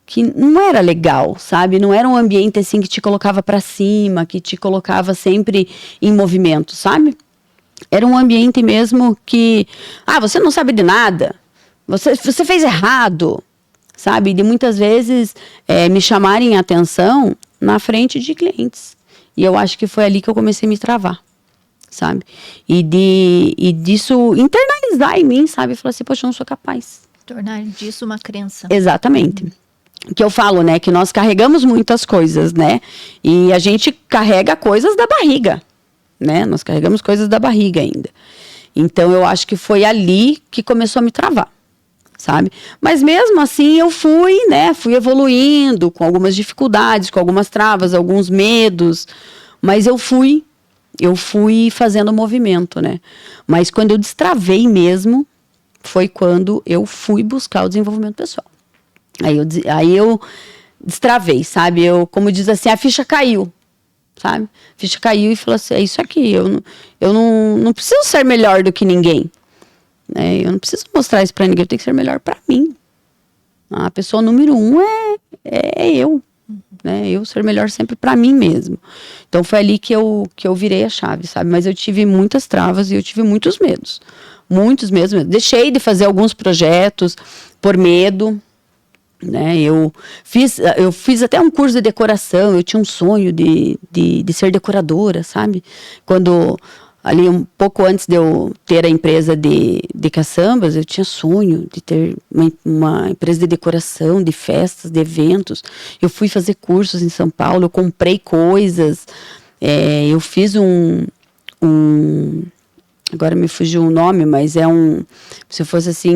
que não era legal, sabe? Não era um ambiente assim que te colocava para cima, que te colocava sempre em movimento, sabe? Era um ambiente mesmo que, você não sabe de nada, você fez errado, sabe? De muitas vezes me chamarem a atenção na frente de clientes. E eu acho que foi ali que eu comecei a me travar, sabe? E disso internalizar em mim, sabe? Falar assim, poxa, eu não sou capaz. Tornar disso uma crença. Exatamente. Que eu falo, né, que nós carregamos muitas coisas, né, e a gente carrega coisas da barriga, né, nós carregamos coisas da barriga ainda. Então, eu acho que foi ali que começou a me travar, sabe? Mas mesmo assim, eu fui evoluindo com algumas dificuldades, com algumas travas, alguns medos, mas eu fui fazendo movimento, né. Mas quando eu destravei mesmo, foi quando eu fui buscar o desenvolvimento pessoal. Aí eu destravei, sabe? Como diz assim, a ficha caiu, sabe? A ficha caiu e falou assim, é isso aqui, eu não preciso ser melhor do que ninguém, né? Eu não preciso mostrar isso pra ninguém, eu tenho que ser melhor pra mim. A pessoa número 1 é eu, né? Eu ser melhor sempre pra mim mesmo. Então foi ali que eu virei a chave, sabe? Mas eu tive muitas travas e eu tive muitos medos. Muitos mesmo. Deixei de fazer alguns projetos por medo, né? Eu fiz até um curso de decoração. Eu tinha um sonho de ser decoradora, sabe? Quando ali um pouco antes de eu ter a empresa de caçambas, eu tinha sonho de ter uma empresa de decoração, de festas, de eventos. Eu fui fazer cursos em São Paulo, eu comprei coisas, eu fiz agora me fugiu o nome, mas se fosse assim,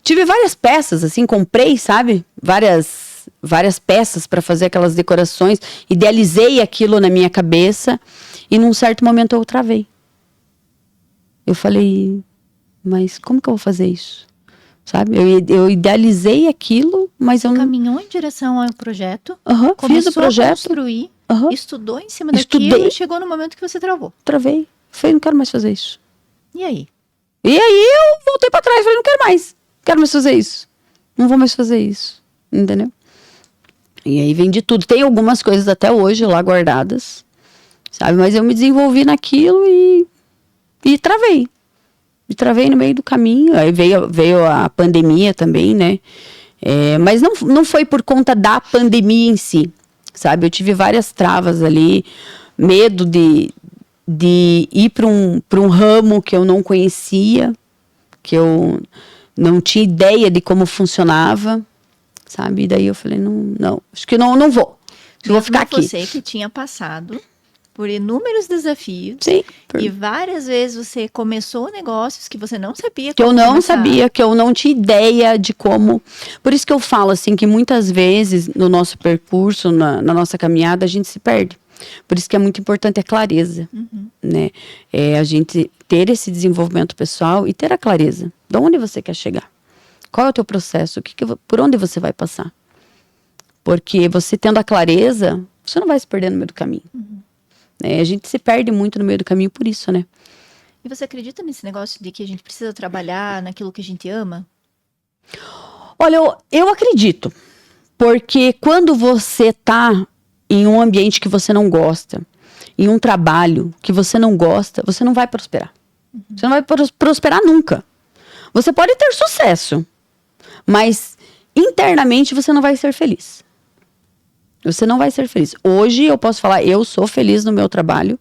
tive várias peças, assim, comprei, sabe? Várias peças para fazer aquelas decorações, idealizei aquilo na minha cabeça e num certo momento eu travei. Eu falei, mas como que eu vou fazer isso? Sabe? Eu idealizei aquilo, mas eu não... Caminhou em direção ao projeto, fiz o projeto, a construir, estudou em cima Estudei. daquilo e chegou no momento que você travou. Travei. Falei, não quero mais fazer isso. E aí? E aí eu voltei pra trás, falei, não quero mais. Quero mais fazer isso. Não vou mais fazer isso. Entendeu? E aí vem de tudo. Tem algumas coisas até hoje lá guardadas, sabe? Mas eu me desenvolvi naquilo e travei. Me travei no meio do caminho. Aí veio a pandemia também, né? Mas não foi por conta da pandemia em si, sabe? Eu tive várias travas ali, medo de ir para um ramo que eu não conhecia, que eu não tinha ideia de como funcionava, sabe? E daí eu falei, não, acho que não vou. Eu vou ficar aqui. Você que tinha passado por inúmeros desafios. Sim. E várias vezes você começou negócios que você não sabia que como eu não começar. sabia, que eu não tinha ideia de como. Por isso que eu falo assim, que muitas vezes no nosso percurso, na nossa caminhada, a gente se perde. Por isso que é muito importante a clareza, né? A gente ter esse desenvolvimento pessoal e ter a clareza. De onde você quer chegar? Qual é o teu processo? Por onde você vai passar? Porque você tendo a clareza, você não vai se perder no meio do caminho. A gente se perde muito no meio do caminho por isso, né? E você acredita nesse negócio de que a gente precisa trabalhar naquilo que a gente ama? Olha, eu acredito. Porque quando você tá em um ambiente que você não gosta, em um trabalho que você não gosta, você não vai prosperar. Você não vai prosperar nunca. Você pode ter sucesso, mas internamente você não vai ser feliz. Você não vai ser feliz. Hoje eu posso falar, eu sou feliz no meu trabalho.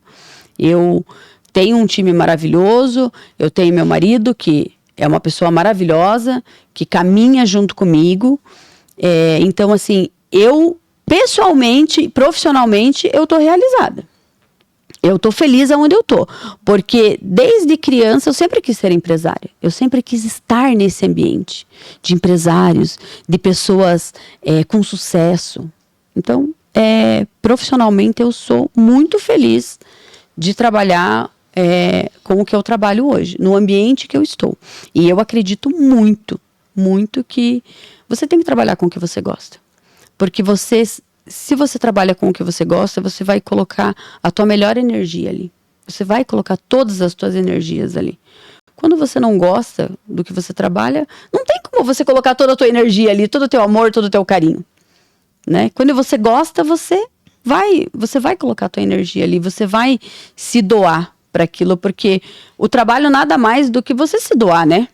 Eu tenho um time maravilhoso, eu tenho meu marido, que é uma pessoa maravilhosa, que caminha junto comigo. Então, assim, eu pessoalmente, profissionalmente, eu tô realizada. Eu tô feliz aonde eu tô. Porque desde criança eu sempre quis ser empresária. Eu sempre quis estar nesse ambiente de empresários, de pessoas com sucesso. Então, profissionalmente eu sou muito feliz de trabalhar com o que eu trabalho hoje, no ambiente que eu estou. E eu acredito muito, muito que você tem que trabalhar com o que você gosta. Porque se você trabalha com o que você gosta, você vai colocar a tua melhor energia ali. Você vai colocar todas as tuas energias ali. Quando você não gosta do que você trabalha, não tem como você colocar toda a tua energia ali, todo o teu amor, todo o teu carinho, né? Quando você gosta, você vai colocar a tua energia ali, você vai se doar para aquilo, porque o trabalho nada mais do que você se doar, né?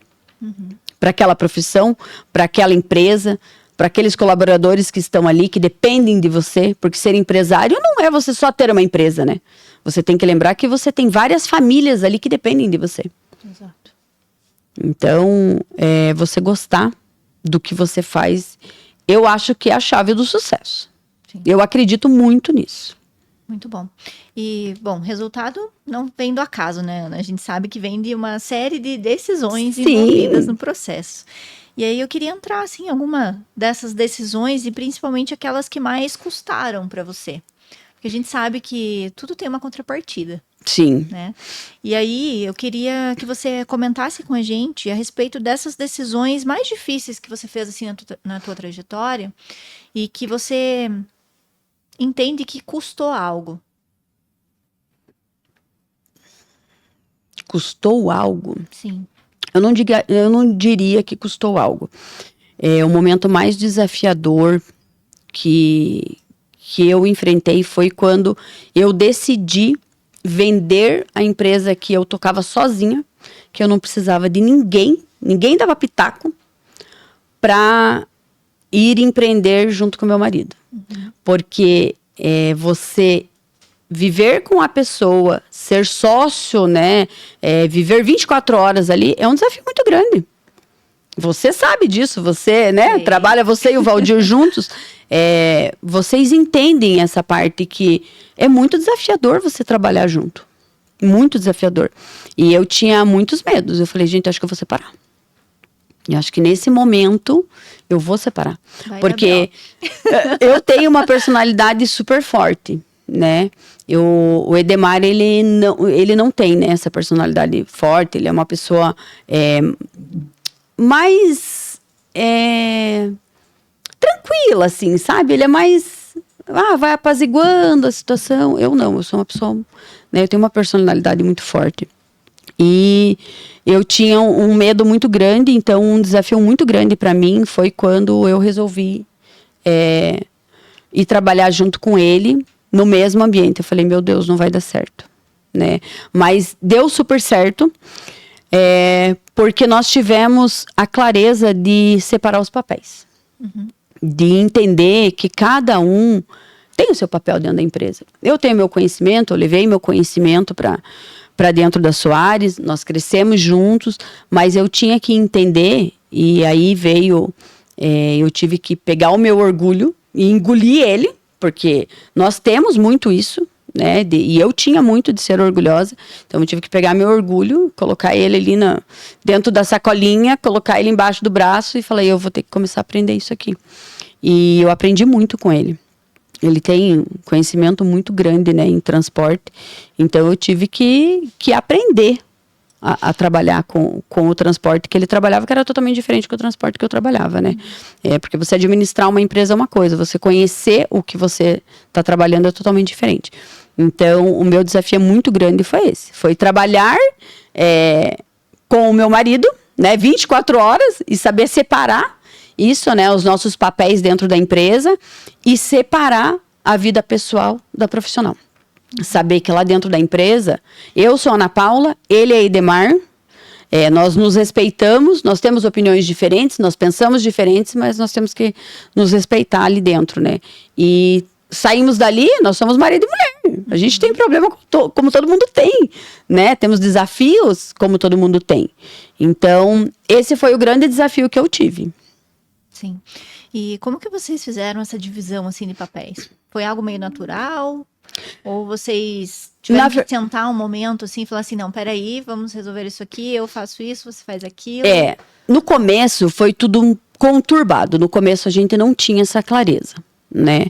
Para aquela profissão, para aquela empresa, para aqueles colaboradores que estão ali, que dependem de você, porque ser empresário não é você só ter uma empresa, né? Você tem que lembrar que você tem várias famílias ali que dependem de você. Exato. Então, você gostar do que você faz, eu acho que é a chave do sucesso. Sim. Eu acredito muito nisso. Muito bom. E, bom, resultado não vem do acaso, né, Ana? A gente sabe que vem de uma série de decisões Sim. envolvidas no processo. E aí eu queria entrar, assim, em alguma dessas decisões e principalmente aquelas que mais custaram para você. Porque a gente sabe que tudo tem uma contrapartida, Sim. né? E aí eu queria que você comentasse com a gente a respeito dessas decisões mais difíceis que você fez, assim, na tua trajetória e que você entende que custou algo. Custou algo? Sim. Eu não diria que custou algo. O momento mais desafiador que eu enfrentei foi quando eu decidi vender a empresa que eu tocava sozinha, que eu não precisava de ninguém dava pitaco, para ir empreender junto com meu marido. Porque você viver com a pessoa, ser sócio, né, viver 24 horas ali, é um desafio muito grande. Você sabe disso, você, né, trabalha você e o Valdir juntos, vocês entendem essa parte que é muito desafiador você trabalhar junto, muito desafiador. E eu tinha muitos medos, eu falei, gente, acho que eu vou separar. E acho que nesse momento eu vou separar. Porque eu tenho uma personalidade super forte, né? O Edemar, ele não tem, né, essa personalidade forte. Ele é uma pessoa mais tranquila, assim, sabe? Ele é mais... vai apaziguando a situação. Eu não, eu sou uma pessoa... né, eu tenho uma personalidade muito forte. E eu tinha um medo muito grande, então um desafio muito grande para mim foi quando eu resolvi ir trabalhar junto com ele no mesmo ambiente. Eu falei, meu Deus, não vai dar certo, né? Mas deu super certo, porque nós tivemos a clareza de separar os papéis. De entender que cada um tem o seu papel dentro da empresa. Eu tenho meu conhecimento, eu levei meu conhecimento para dentro da Soares, nós crescemos juntos, mas eu tinha que entender, e aí veio, eu tive que pegar o meu orgulho e engolir ele, porque nós temos muito isso, né, e eu tinha muito de ser orgulhosa, então eu tive que pegar meu orgulho, colocar ele ali dentro da sacolinha, colocar ele embaixo do braço e falei, eu vou ter que começar a aprender isso aqui. E eu aprendi muito com ele. Ele tem conhecimento muito grande, né, em transporte. Então, eu tive que aprender a trabalhar com o transporte que ele trabalhava, que era totalmente diferente do transporte que eu trabalhava, né? Porque você administrar uma empresa é uma coisa, você conhecer o que você está trabalhando é totalmente diferente. Então, o meu desafio muito grande foi esse. Foi trabalhar com o meu marido, né, 24 horas e saber separar isso, né, os nossos papéis dentro da empresa e separar a vida pessoal da profissional. Saber que lá dentro da empresa, eu sou a Ana Paula, ele é Edemar, nós nos respeitamos, nós temos opiniões diferentes, nós pensamos diferentes, mas nós temos que nos respeitar ali dentro, né? E saímos dali, nós somos marido e mulher. A gente tem problema como todo mundo tem, né? Temos desafios como todo mundo tem. Então, esse foi o grande desafio que eu tive. Sim. E como que vocês fizeram essa divisão, assim, de papéis? Foi algo meio natural? Ou vocês tiveram que sentar um momento, assim, e falar assim, não, peraí, vamos resolver isso aqui, eu faço isso, você faz aquilo? No começo foi tudo conturbado. No começo a gente não tinha essa clareza, né?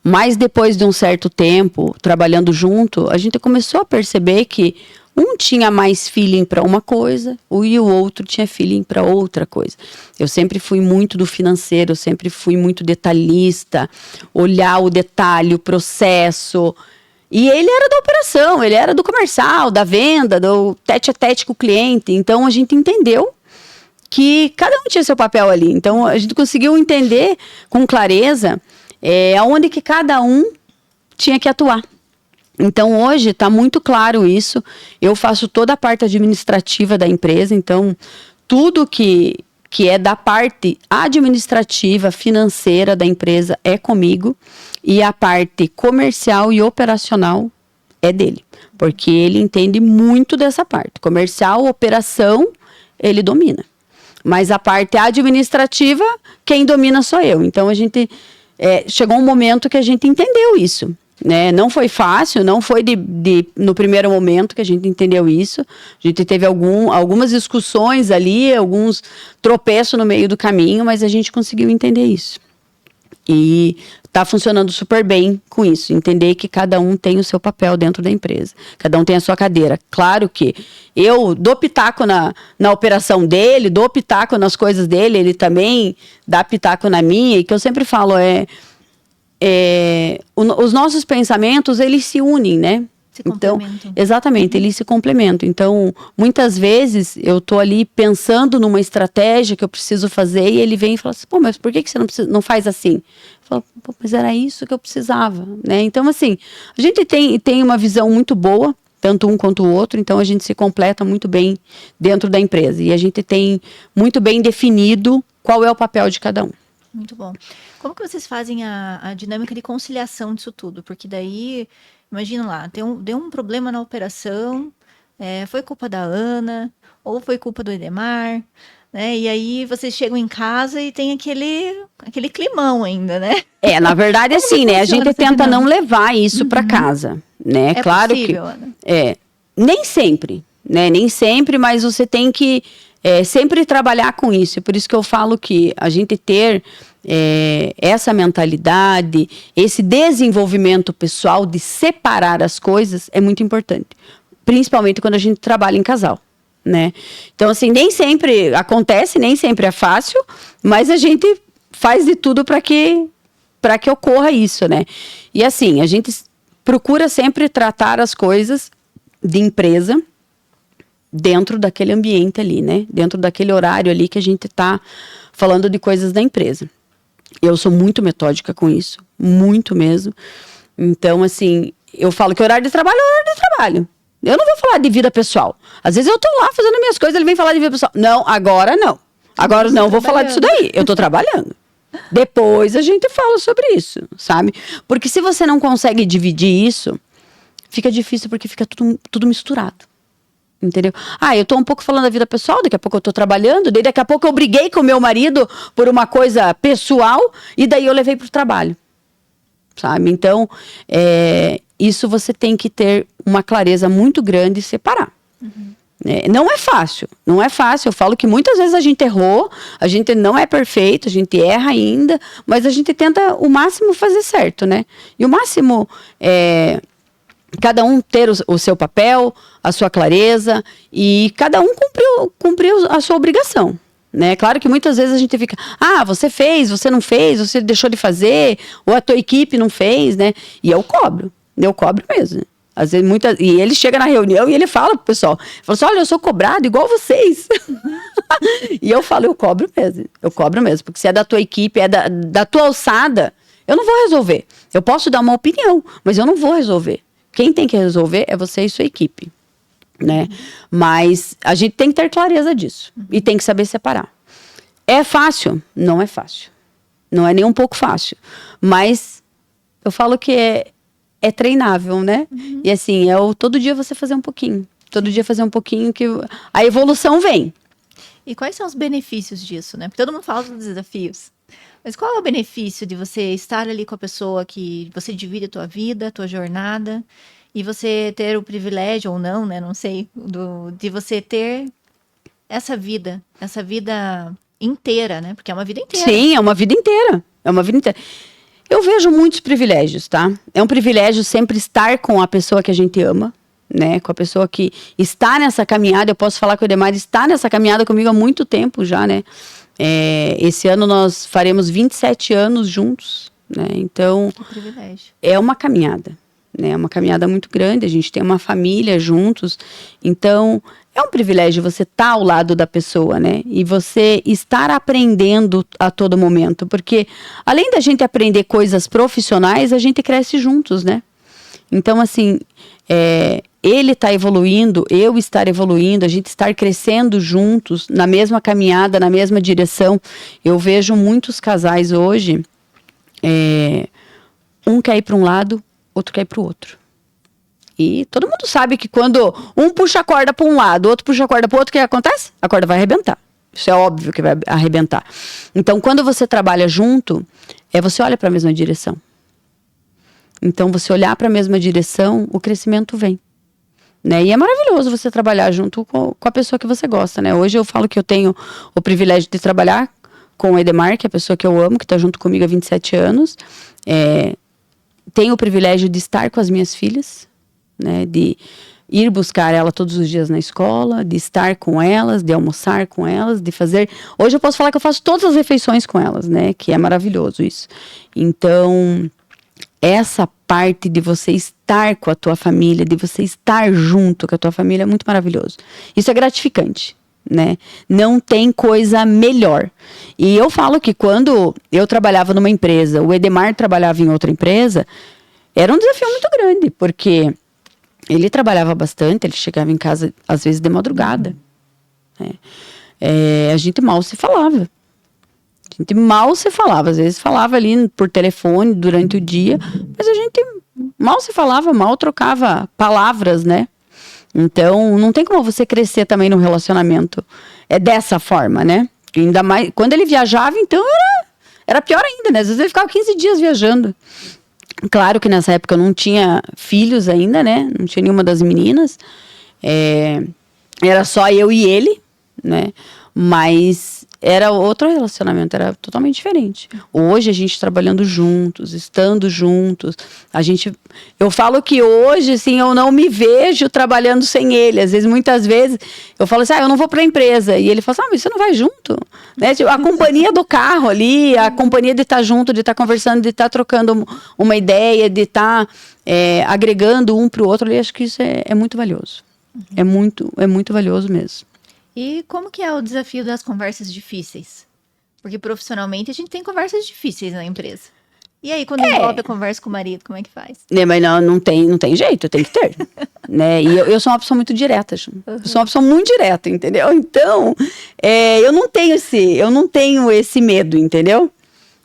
Mas depois de um certo tempo, trabalhando junto, a gente começou a perceber que um tinha mais feeling para uma coisa e o outro tinha feeling para outra coisa. Eu sempre fui muito do financeiro, eu sempre fui muito detalhista, olhar o detalhe, o processo. E ele era da operação, ele era do comercial, da venda, do tete a tete com o cliente. Então a gente entendeu que cada um tinha seu papel ali. Então, a gente conseguiu entender com clareza aonde que cada um tinha que atuar. Então, hoje está muito claro isso. Eu faço toda a parte administrativa da empresa, então, tudo que é da parte administrativa, financeira da empresa é comigo, e a parte comercial e operacional é dele, porque ele entende muito dessa parte. Comercial, operação, ele domina. Mas a parte administrativa, quem domina sou eu. Então, a gente chegou um momento que a gente entendeu isso. Né? Não foi fácil, não foi no primeiro momento que a gente entendeu isso. A gente teve algumas discussões ali, alguns tropeços no meio do caminho, mas a gente conseguiu entender isso. E está funcionando super bem com isso. Entender que cada um tem o seu papel dentro da empresa. Cada um tem a sua cadeira. Claro que eu dou pitaco na operação dele, dou pitaco nas coisas dele, ele também dá pitaco na minha. E que eu sempre falo os nossos pensamentos, eles se unem, né? Se complementam. Então, exatamente, eles se complementam. Então, muitas vezes, eu tô ali pensando numa estratégia que eu preciso fazer e ele vem e fala assim, pô, mas por que você não faz assim? Eu falo, pô, mas era isso que eu precisava, né? Então, assim, a gente tem uma visão muito boa, tanto um quanto o outro, então a gente se completa muito bem dentro da empresa. E a gente tem muito bem definido qual é o papel de cada um. Muito bom. Como que vocês fazem a dinâmica de conciliação disso tudo? Porque daí, imagina lá, deu um problema na operação, foi culpa da Ana, ou foi culpa do Edemar, né? E aí vocês chegam em casa e tem aquele climão ainda, né? Na verdade, assim, né? A gente tenta não levar isso para casa, né? É claro possível, que Ana? nem sempre, né? Nem sempre, mas você tem que sempre trabalhar com isso. Por isso que eu falo que a gente ter essa mentalidade, esse desenvolvimento pessoal de separar as coisas é muito importante. Principalmente quando a gente trabalha em casal, né? Então, assim, nem sempre acontece, nem sempre é fácil, mas a gente faz de tudo para que ocorra isso, né? E assim, a gente procura sempre tratar as coisas de empresa dentro daquele ambiente ali, né? Dentro daquele horário ali que a gente tá falando de coisas da empresa. Eu sou muito metódica com isso, muito mesmo. Então, assim, eu falo que horário de trabalho é horário de trabalho. Eu não vou falar de vida pessoal. Às vezes eu tô lá fazendo minhas coisas, ele vem falar de vida pessoal. Não, agora não. Agora não vou falar disso daí. Eu tô trabalhando. Depois a gente fala sobre isso, sabe? Porque se você não consegue dividir isso, fica difícil porque fica tudo misturado. Entendeu? Eu tô um pouco falando da vida pessoal, daqui a pouco eu tô trabalhando, daí daqui a pouco eu briguei com o meu marido por uma coisa pessoal e daí eu levei pro trabalho, sabe? Então, isso você tem que ter uma clareza muito grande e separar. Uhum. Não é fácil, eu falo que muitas vezes a gente errou, a gente não é perfeito, a gente erra ainda, mas a gente tenta o máximo fazer certo, né? E o máximo cada um ter o seu papel, a sua clareza, e cada um cumpriu a sua obrigação, né? Claro que muitas vezes a gente fica, você fez, você não fez, você deixou de fazer, ou a tua equipe não fez, né? E eu cobro mesmo. Às vezes, e ele chega na reunião e ele fala pro pessoal, olha, eu sou cobrado igual vocês. E eu falo, eu cobro mesmo, porque se é da tua equipe, é da tua alçada, eu não vou resolver. Eu posso dar uma opinião, mas eu não vou resolver. Quem tem que resolver é você e sua equipe, né? Mas a gente tem que ter clareza disso e tem que saber separar. É fácil? Não é fácil. Não é nem um pouco fácil. Mas eu falo que é treinável, né? E assim, todo dia você fazer um pouquinho. Todo dia fazer um pouquinho que a evolução vem. E quais são os benefícios disso, né? Porque todo mundo fala dos desafios. Mas qual é o benefício de você estar ali com a pessoa que você divide a tua vida, a tua jornada, e você ter o privilégio ou não, né? Não sei, de você ter essa vida inteira, né? Porque é uma vida inteira. Sim, é uma vida inteira. Eu vejo muitos privilégios, tá? É um privilégio sempre estar com a pessoa que a gente ama, né? Com a pessoa que está nessa caminhada. Eu posso falar que o Edemar está nessa caminhada comigo há muito tempo já, né? Esse ano nós faremos 27 anos juntos, né? Então, que privilégio. É uma caminhada, né? É uma caminhada muito grande, a gente tem uma família juntos, então É um privilégio você estar ao lado da pessoa, né? E você estar aprendendo a todo momento. Porque, além da gente aprender coisas profissionais, a gente cresce juntos, né? Então, assim, ele está evoluindo, eu estar evoluindo, a gente estar crescendo juntos, na mesma caminhada, na mesma direção. Eu vejo muitos casais hoje, um quer ir para um lado, outro quer ir para o outro. E todo mundo sabe que quando um puxa a corda para um lado, outro puxa a corda para o outro, o que acontece? A corda vai arrebentar. Isso é óbvio que vai arrebentar. Então, quando você trabalha junto, você olha para a mesma direção. Então, você olhar para a mesma direção, o crescimento vem. Né? E é maravilhoso você trabalhar junto com a pessoa que você gosta, né? Hoje eu falo que eu tenho o privilégio de trabalhar com o Edemar, que é a pessoa que eu amo, que está junto comigo há 27 anos. Tenho o privilégio de estar com as minhas filhas, né, de ir buscar ela todos os dias na escola, de estar com elas, de almoçar com elas, de fazer... Hoje eu posso falar que eu faço todas as refeições com elas, né, que é maravilhoso isso. Então, essa parte de você estar com a tua família, de você estar junto com a tua família é muito maravilhoso. Isso é gratificante, né? Não tem coisa melhor. E eu falo que quando eu trabalhava numa empresa, o Edemar trabalhava em outra empresa, era um desafio muito grande, porque... ele trabalhava bastante, ele chegava em casa, às vezes, de madrugada. Né? A gente mal se falava. Às vezes falava ali por telefone durante o dia, mas a gente mal se falava, mal trocava palavras, né? Então, não tem como você crescer também no relacionamento. É dessa forma, né? Ainda mais, quando ele viajava, então, era pior ainda, né? Às vezes ele ficava 15 dias viajando. Claro que nessa época eu não tinha filhos ainda, né? Não tinha nenhuma das meninas. Era só eu e ele, né? Mas era outro relacionamento, era totalmente diferente. Hoje a gente trabalhando juntos, estando juntos, eu falo que hoje, assim, eu não me vejo trabalhando sem ele. Às vezes, muitas vezes, eu falo assim, eu não vou para a empresa. E ele fala assim, mas você não vai junto? Né? Tipo, a companhia do carro ali, a companhia de estar junto, de estar conversando, de estar trocando uma ideia, de estar agregando um para o outro, eu acho que isso é muito valioso. É muito valioso mesmo. E como que é o desafio das conversas difíceis? Porque profissionalmente a gente tem conversas difíceis na empresa. E aí, quando envolve a conversa com o marido, como é que faz? Mas não tem jeito, tem que ter. Né? E eu sou uma pessoa muito direta, Ju. Eu sou uma pessoa muito direta, entendeu? Então, eu não tenho esse medo, entendeu?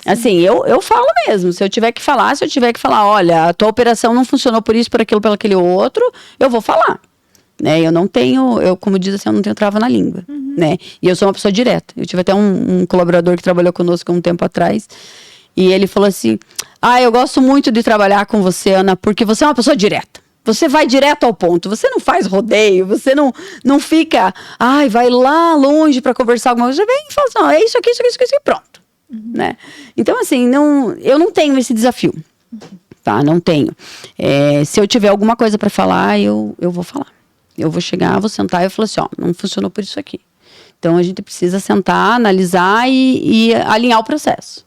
Assim, eu falo mesmo. Se eu tiver que falar, olha, a tua operação não funcionou por isso, por aquilo, pelo aquele outro, eu vou falar. Né? Como diz assim, eu não tenho trava na língua, né? E eu sou uma pessoa direta. Eu tive até um colaborador que trabalhou conosco um tempo atrás, e ele falou assim, eu gosto muito de trabalhar com você, Ana, porque você é uma pessoa direta. Você vai direto ao ponto, você não faz rodeio, você não fica, vai lá longe para conversar alguma coisa, você vem e fala assim, é isso aqui, e pronto. Né? Então, assim, eu não tenho esse desafio, tá? Não tenho. Se eu tiver alguma coisa para falar, eu vou falar. Eu vou chegar, vou sentar e eu falo assim, não funcionou por isso aqui. Então, a gente precisa sentar, analisar e alinhar o processo.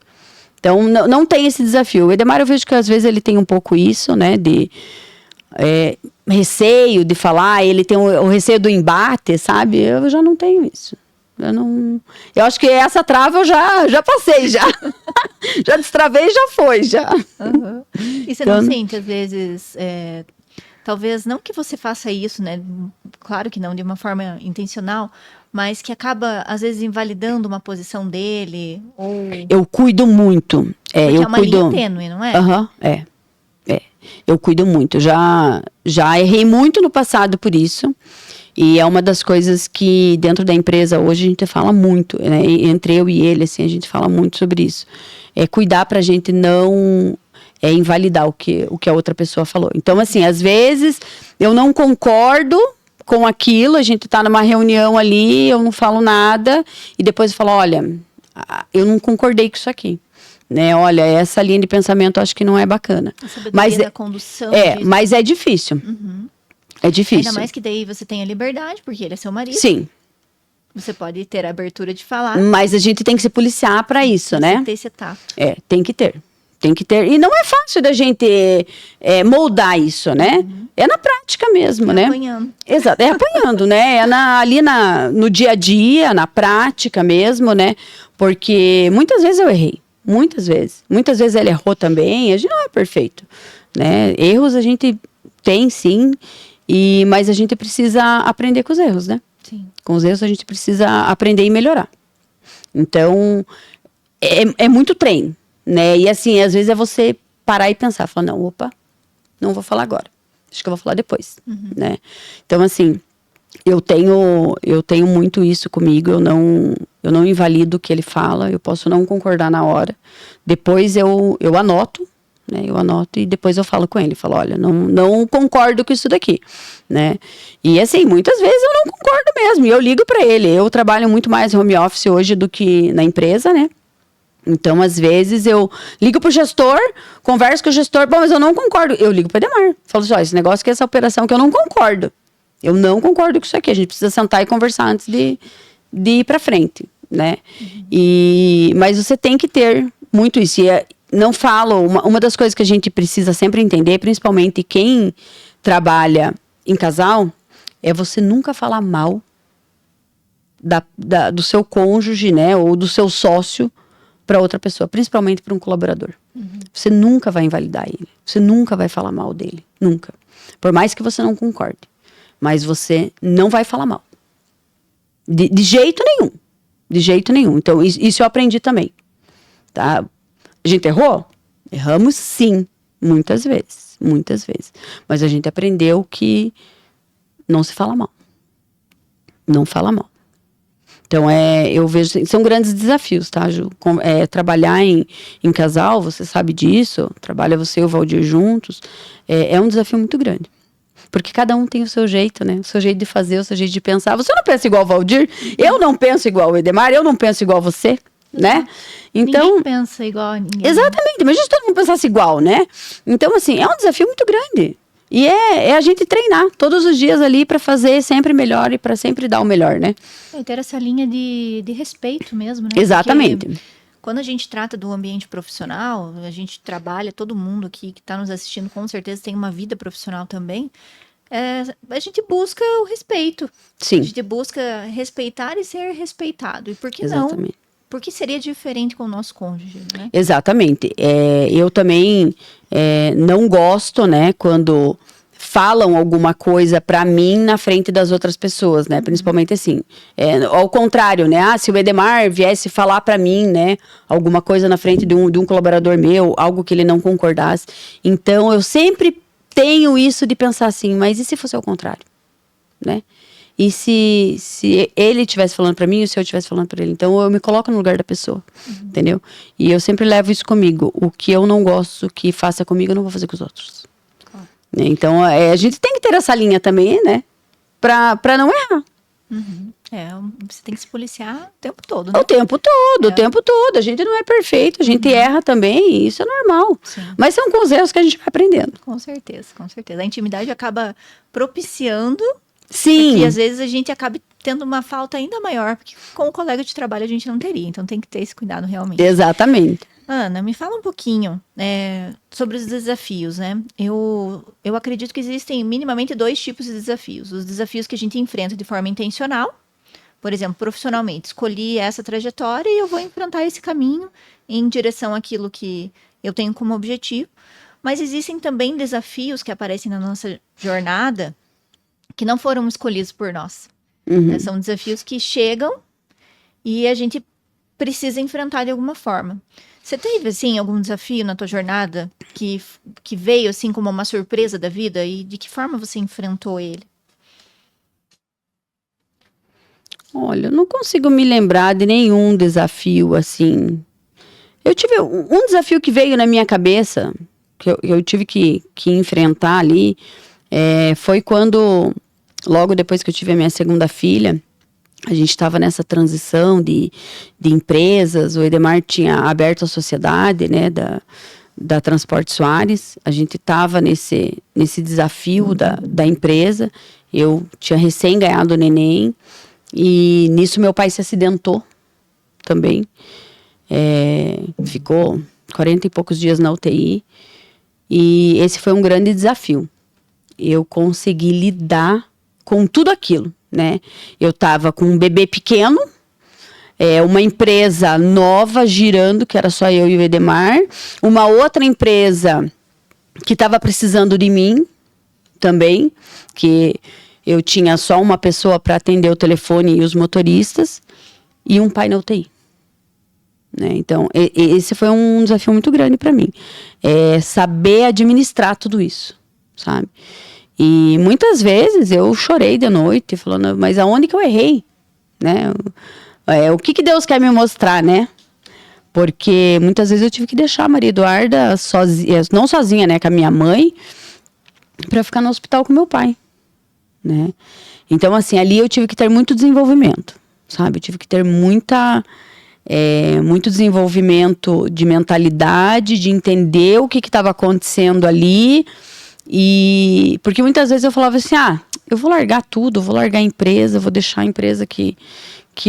Então, não tem esse desafio. O Edemar, eu vejo que às vezes ele tem um pouco isso, né, de receio de falar, ele tem o receio do embate, sabe? Eu já não tenho isso. Eu acho que essa trava eu já passei, já. Já destravei e já foi, já. Uhum. E você não sente, às vezes... Talvez não que você faça isso, né? Claro que não, de uma forma intencional, mas que acaba, às vezes, invalidando uma posição dele, ou... Eu cuido muito. Porque é uma linha tênue, não é? Eu cuido muito. Já errei muito no passado por isso. E é uma das coisas que, dentro da empresa, hoje a gente fala muito, né? Entre eu e ele, assim, a gente fala muito sobre isso. Cuidar pra gente não... invalidar o que a outra pessoa falou. Então, assim, às vezes eu não concordo com aquilo, a gente tá numa reunião ali, eu não falo nada, e depois eu falo, olha, eu não concordei com isso aqui. Né? Olha, essa linha de pensamento eu acho que não é bacana. A sabedoria da condução. Mas é difícil. É difícil. Ainda mais que daí você tem a liberdade, porque ele é seu marido. Sim. Você pode ter a abertura de falar. Mas a gente tem que se policiar para isso, né? Ter esse tato. Tem que ter. Tem que ter. E não é fácil da gente moldar isso, né? É na prática mesmo, né? Apanhando. Exato, é apanhando, né? É no dia a dia, na prática mesmo, né? Porque muitas vezes eu errei. Muitas vezes. Muitas vezes ele errou também. A gente não é perfeito, né? Erros a gente tem, sim. Mas a gente precisa aprender com os erros, né? Sim. Com os erros a gente precisa aprender e melhorar. Então, é muito treino, né? E assim, às vezes é você parar e pensar, falar, não, opa, não vou falar agora. Acho que eu vou falar depois, né? Então, assim, eu tenho muito isso comigo, eu não invalido o que ele fala, eu posso não concordar na hora. Depois eu anoto, né? Eu anoto e depois eu falo com ele, falo, olha, não concordo com isso daqui, né? E assim, muitas vezes eu não concordo mesmo, e eu ligo para ele. Eu trabalho muito mais home office hoje do que na empresa, né? Então, às vezes, eu ligo pro gestor, converso com o gestor, bom, mas eu não concordo. Eu ligo pro Edemar, falo assim, ó, esse negócio aqui, essa operação que eu não concordo. Eu não concordo com isso aqui, a gente precisa sentar e conversar antes de ir pra frente, né? Mas você tem que ter muito isso. Não falo, uma das coisas que a gente precisa sempre entender, principalmente quem trabalha em casal, é você nunca falar mal do seu cônjuge, né, ou do seu sócio para outra pessoa, principalmente para um colaborador. Você nunca vai invalidar ele, você nunca vai falar mal dele, nunca. Por mais que você não concorde, mas você não vai falar mal. De jeito nenhum, de jeito nenhum. Então, isso eu aprendi também, tá? A gente errou? Erramos sim, muitas vezes. Mas a gente aprendeu que não se fala mal. Não fala mal. Então, eu vejo, são grandes desafios, tá, Ju? Trabalhar em casal, você sabe disso, trabalha você e o Valdir juntos, é um desafio muito grande. Porque cada um tem o seu jeito, né? O seu jeito de fazer, o seu jeito de pensar. Você não pensa igual o Valdir, eu não penso igual o Edemar, eu não penso igual você, né? Então, ninguém pensa igual a ninguém. Exatamente, imagina se todo mundo pensasse igual, né? Então, assim, é um desafio muito grande. E é a gente treinar todos os dias ali para fazer sempre melhor e para sempre dar o melhor, né? E ter essa linha de respeito mesmo, né? Exatamente. Porque quando a gente trata do ambiente profissional, a gente trabalha, todo mundo aqui que está nos assistindo com certeza tem uma vida profissional também, a gente busca o respeito. Sim. A gente busca respeitar e ser respeitado. E por que Exatamente. não? Porque seria diferente com o nosso cônjuge, né? Exatamente. Eu também não gosto, né, quando falam alguma coisa pra mim na frente das outras pessoas, né? Principalmente assim, ao contrário, né? Se o Edemar viesse falar pra mim, né, alguma coisa na frente de um colaborador meu, algo que ele não concordasse. Então, eu sempre tenho isso de pensar assim, mas e se fosse ao contrário, né? E se ele estivesse falando pra mim, ou se eu estivesse falando pra ele? Então, eu me coloco no lugar da pessoa, entendeu? E eu sempre levo isso comigo. O que eu não gosto que faça comigo, eu não vou fazer com os outros. Claro. Então, a gente tem que ter essa linha também, né? Pra não errar. Você tem que se policiar o tempo todo, né? O tempo todo. A gente não é perfeito, a gente erra também, e isso é normal. Sim. Mas são com os erros que a gente vai aprendendo. Com certeza, com certeza. A intimidade acaba propiciando Sim. que às vezes a gente acaba tendo uma falta ainda maior, porque com o colega de trabalho a gente não teria. Então tem que ter esse cuidado realmente. Exatamente. Ana, me fala um pouquinho sobre os desafios, né? Eu acredito que existem minimamente 2 tipos de desafios. Os desafios que a gente enfrenta de forma intencional, por exemplo, profissionalmente. Escolhi essa trajetória e eu vou enfrentar esse caminho em direção àquilo que eu tenho como objetivo. Mas existem também desafios que aparecem na nossa jornada que não foram escolhidos por nós. São desafios que chegam e a gente precisa enfrentar de alguma forma. Você teve, assim, algum desafio na tua jornada que veio, assim, como uma surpresa da vida? E de que forma você enfrentou ele? Olha, eu não consigo me lembrar de nenhum desafio, assim. Eu tive um desafio que veio na minha cabeça, que eu tive que enfrentar ali, foi quando, logo depois que eu tive a minha segunda filha, a gente estava nessa transição de empresas, o Edemar tinha aberto a sociedade, né, da Transporte Soares, a gente estava nesse desafio da empresa, eu tinha recém ganhado o neném, e nisso meu pai se acidentou também, ficou 40 e poucos dias na UTI. E esse foi um grande desafio. Eu consegui lidar com tudo aquilo, né? Eu estava com um bebê pequeno, uma empresa nova girando, que era só eu e o Edemar, uma outra empresa que estava precisando de mim também, que eu tinha só uma pessoa para atender o telefone e os motoristas, e um pai na UTI. Né? Então, esse foi um desafio muito grande para mim. Saber administrar tudo isso, sabe? E muitas vezes eu chorei de noite, falando, mas aonde que eu errei? Né? O que Deus quer me mostrar, né? Porque muitas vezes eu tive que deixar a Maria Eduarda sozinha, não sozinha, né, com a minha mãe, para ficar no hospital com meu pai, né? Então, assim, ali eu tive que ter muito desenvolvimento, sabe? Eu tive que ter muito desenvolvimento de mentalidade, de entender o que estava acontecendo ali. E porque muitas vezes eu falava assim, eu vou largar tudo, vou largar a empresa, vou deixar a empresa que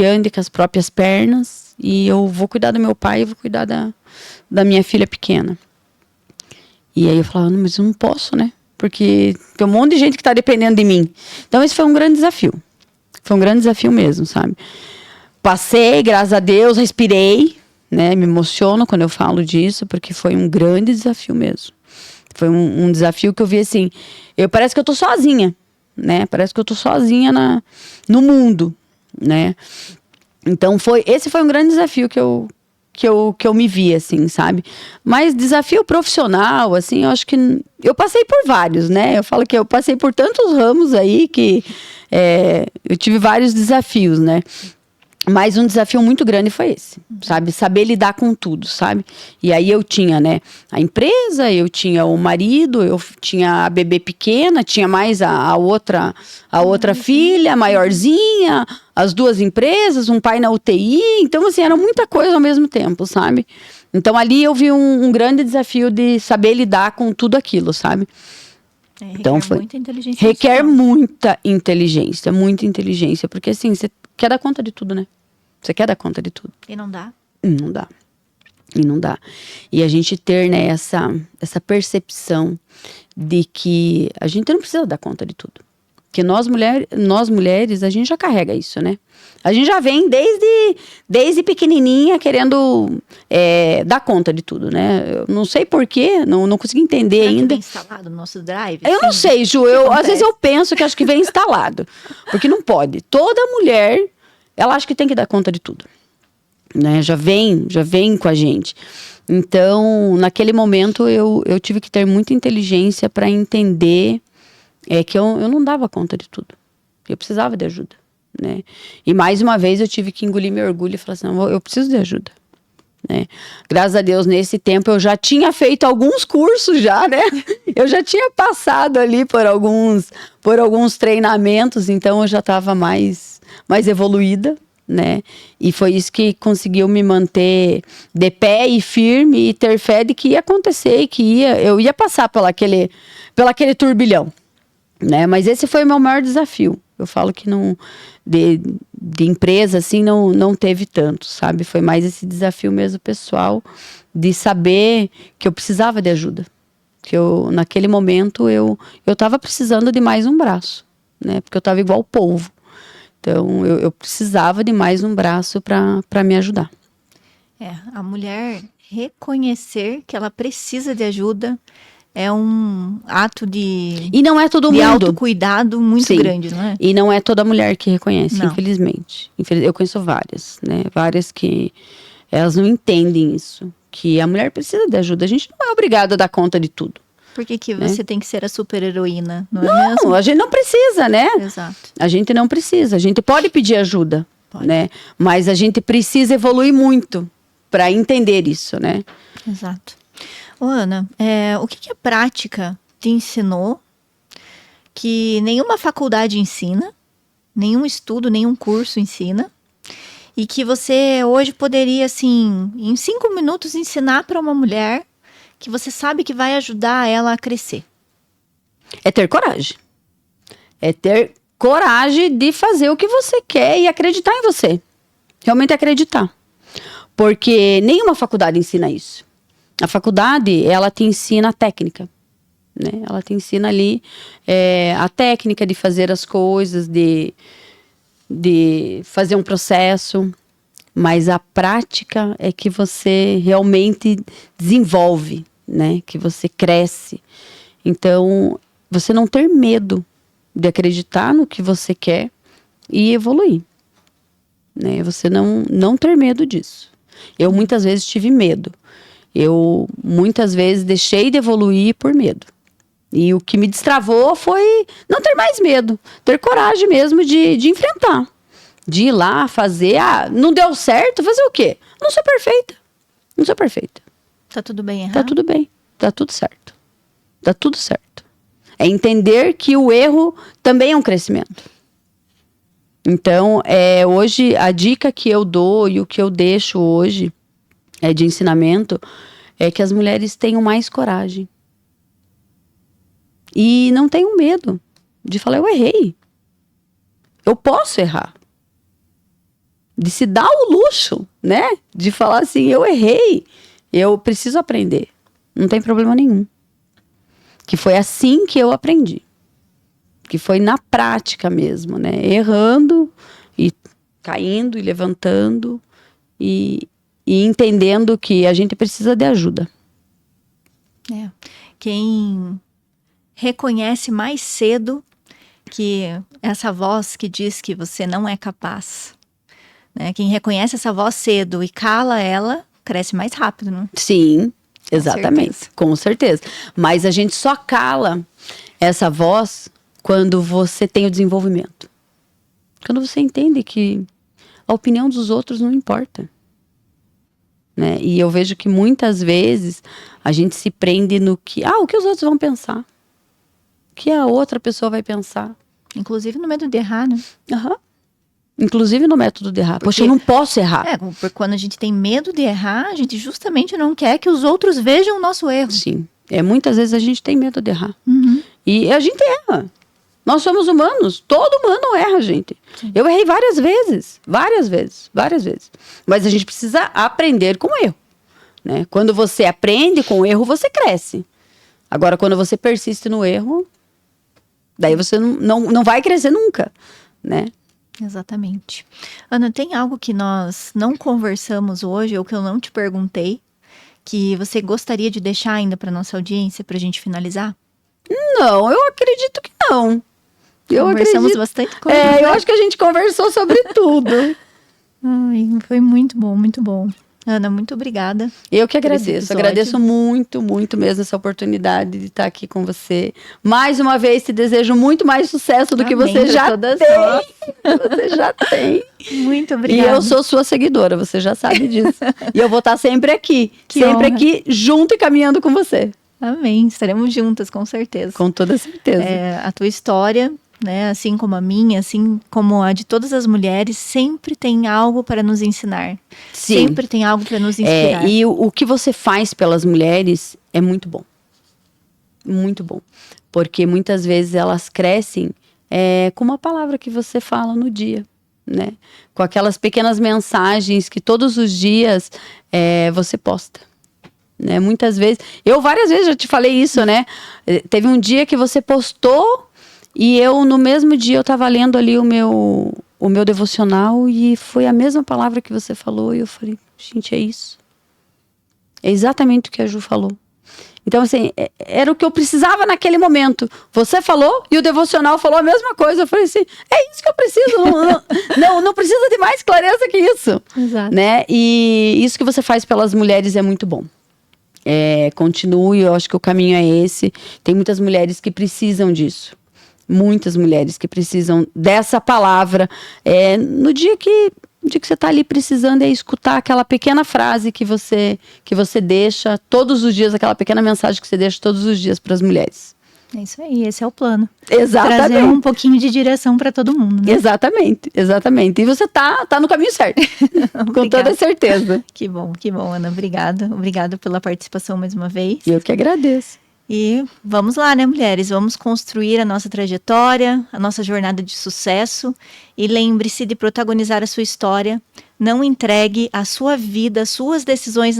ande com as próprias pernas e eu vou cuidar do meu pai, eu vou cuidar da minha filha pequena. E aí eu falava, mas eu não posso, né? Porque tem um monte de gente que está dependendo de mim. Então esse foi um grande desafio. Foi um grande desafio mesmo, sabe? Passei, graças a Deus, respirei, né? Me emociono quando eu falo disso, porque foi um grande desafio mesmo. Foi um desafio que eu vi assim, parece que eu tô sozinha, né? Parece que eu tô sozinha no mundo, né? Então esse foi um grande desafio que eu me vi, assim, sabe? Mas desafio profissional, assim, eu acho que eu passei por vários, né? Eu falo que eu passei por tantos ramos aí que eu tive vários desafios, né? Mas um desafio muito grande foi esse, sabe? Saber lidar com tudo, sabe? E aí eu tinha, né, a empresa, eu tinha o marido, eu tinha a bebê pequena, tinha mais a outra filha, maiorzinha, as duas empresas, um pai na UTI. Então, assim, era muita coisa ao mesmo tempo, sabe? Então, ali eu vi um grande desafio de saber lidar com tudo aquilo, sabe? Então, muita inteligência. Requer muita inteligência, porque assim, você quer dar conta de tudo, né? Você quer dar conta de tudo. E não dá. Não dá. E não dá. E a gente ter, né, essa percepção de que a gente não precisa dar conta de tudo. Porque nós mulheres, a gente já carrega isso, né? A gente já vem desde pequenininha querendo dar conta de tudo, né? Eu não sei porquê, não consegui entender Será ainda. Que vem instalado no nosso drive? Eu não sei, Ju. Às vezes eu penso que acho que vem instalado. Porque não pode. Toda mulher, ela acha que tem que dar conta de tudo. Né? Já vem com a gente. Então, naquele momento, eu tive que ter muita inteligência para entender que eu não dava conta de tudo. Eu precisava de ajuda. Né? E mais uma vez eu tive que engolir meu orgulho e falar assim, não, eu preciso de ajuda. Né? Graças a Deus, nesse tempo eu já tinha feito alguns cursos já, né? Eu já tinha passado ali por alguns treinamentos, então eu já estava mais evoluída, né? E foi isso que conseguiu me manter de pé e firme e ter fé de que ia acontecer, eu ia passar pelo aquele turbilhão, né? Mas esse foi o meu maior desafio. Eu falo que de empresa, assim, não teve tanto, sabe? Foi mais esse desafio mesmo pessoal de saber que eu precisava de ajuda. Que naquele momento, eu estava precisando de mais um braço, né? Porque eu estava igual polvo. Então, eu precisava de mais um braço para me ajudar. A mulher reconhecer que ela precisa de ajuda é um ato de... E não é todo mundo. De autocuidado muito Sim. grande, não é? E não é toda mulher que reconhece, não. Infelizmente. Eu conheço várias, né? Várias que elas não entendem isso. Que a mulher precisa de ajuda. A gente não é obrigada a dar conta de tudo. Por que você tem que ser a super-heroína, não é mesmo? Não, a gente não precisa, né? Exato. A gente não precisa. A gente pode pedir ajuda, né? Mas a gente precisa evoluir muito para entender isso, né? Exato. Ô, Ana, o que a prática te ensinou que nenhuma faculdade ensina, nenhum estudo, nenhum curso ensina, e que você hoje poderia, assim, em 5 minutos ensinar para uma mulher que você sabe que vai ajudar ela a crescer? É ter coragem. É ter coragem de fazer o que você quer e acreditar em você. Realmente acreditar. Porque nenhuma faculdade ensina isso. A faculdade, ela te ensina a técnica, né? Ela te ensina ali a técnica de fazer as coisas, de fazer um processo, mas a prática é que você realmente desenvolve, né? Que você cresce. Então, você não ter medo de acreditar no que você quer e evoluir, né? Você não ter medo disso. Eu muitas vezes tive medo. Eu muitas vezes deixei de evoluir por medo. E o que me destravou foi não ter mais medo, ter coragem mesmo de enfrentar. De ir lá, fazer, não deu certo, fazer o quê? Não sou perfeita. Não sou perfeita. Tá tudo bem errado? Tá tudo bem, tá tudo certo. Tá tudo certo. É entender que o erro também é um crescimento. Então, hoje, a dica que eu dou e o que eu deixo hoje de ensinamento é que as mulheres tenham mais coragem. E não tenham medo de falar, eu errei. Eu posso errar. De se dar o luxo, né? De falar assim, eu errei. Eu preciso aprender. Não tem problema nenhum. Que foi assim que eu aprendi. Que foi na prática mesmo, né? Errando e caindo e levantando e entendendo que a gente precisa de ajuda. Quem reconhece mais cedo que essa voz que diz que você não é capaz, né? Quem reconhece essa voz cedo e cala ela, cresce mais rápido, né? Sim, exatamente, com certeza. Mas a gente só cala essa voz quando você tem o desenvolvimento. Quando você entende que a opinião dos outros não importa. Né? E eu vejo que muitas vezes a gente se prende no que... o que os outros vão pensar? O que a outra pessoa vai pensar? Inclusive no medo de errar, né? Uhum. Inclusive no método de errar. Poxa, eu não posso errar. Porque quando a gente tem medo de errar, a gente justamente não quer que os outros vejam o nosso erro. Sim. Muitas vezes a gente tem medo de errar. Uhum. E a gente erra. Nós somos humanos. Todo humano erra, gente. Sim. Eu errei várias vezes. Mas a gente precisa aprender com o erro. Né? Quando você aprende com o erro, você cresce. Agora, quando você persiste no erro, daí você não vai crescer nunca. Né? Exatamente. Ana, tem algo que nós não conversamos hoje, ou que eu não te perguntei, que você gostaria de deixar ainda para nossa audiência, para a gente finalizar? Não, eu acredito que não. Conversamos bastante coisa. Né? Eu acho que a gente conversou sobre tudo. Ai, foi muito bom, muito bom. Ana, muito obrigada. Eu que agradeço. Agradeço muito, muito mesmo essa oportunidade de estar aqui com você. Mais uma vez, te desejo muito mais sucesso do que você já tem. Você já tem. Muito obrigada. E eu sou sua seguidora, você já sabe disso. E eu vou estar sempre aqui. Sempre aqui, junto e caminhando com você. Amém. Estaremos juntas, com certeza. Com toda certeza. A tua história, né, assim como a minha, assim como a de todas as mulheres, sempre tem algo para nos ensinar. Sim. Sempre tem algo para nos inspirar. E o que você faz pelas mulheres é muito bom. Muito bom. Porque muitas vezes elas crescem com uma palavra que você fala no dia, né? Com aquelas pequenas mensagens que todos os dias você posta. Né? Muitas vezes, várias vezes já te falei isso, né? Teve um dia que você postou e eu, no mesmo dia, eu tava lendo ali o meu devocional e foi a mesma palavra que você falou e eu falei, gente, é isso. É exatamente o que a Ju falou. Então, assim, era o que eu precisava naquele momento. Você falou e o devocional falou a mesma coisa. Eu falei assim, é isso que eu preciso. Não precisa de mais clareza que isso. Exato. Né? E isso que você faz pelas mulheres é muito bom. Continue, eu acho que o caminho é esse. Tem muitas mulheres que precisam disso. Muitas mulheres que precisam dessa palavra. No dia que você está ali precisando, escutar aquela pequena frase que você deixa todos os dias, aquela pequena mensagem que você deixa todos os dias para as mulheres. É isso aí, esse é o plano. Exatamente. Trazer um pouquinho de direção para todo mundo, né? Exatamente. E você tá no caminho certo. Com toda certeza. Que bom, Ana. Obrigada pela participação mais uma vez. Eu que agradeço. E vamos lá, né, mulheres? Vamos construir a nossa trajetória, a nossa jornada de sucesso. E lembre-se de protagonizar a sua história. Não entregue a sua vida, as suas decisões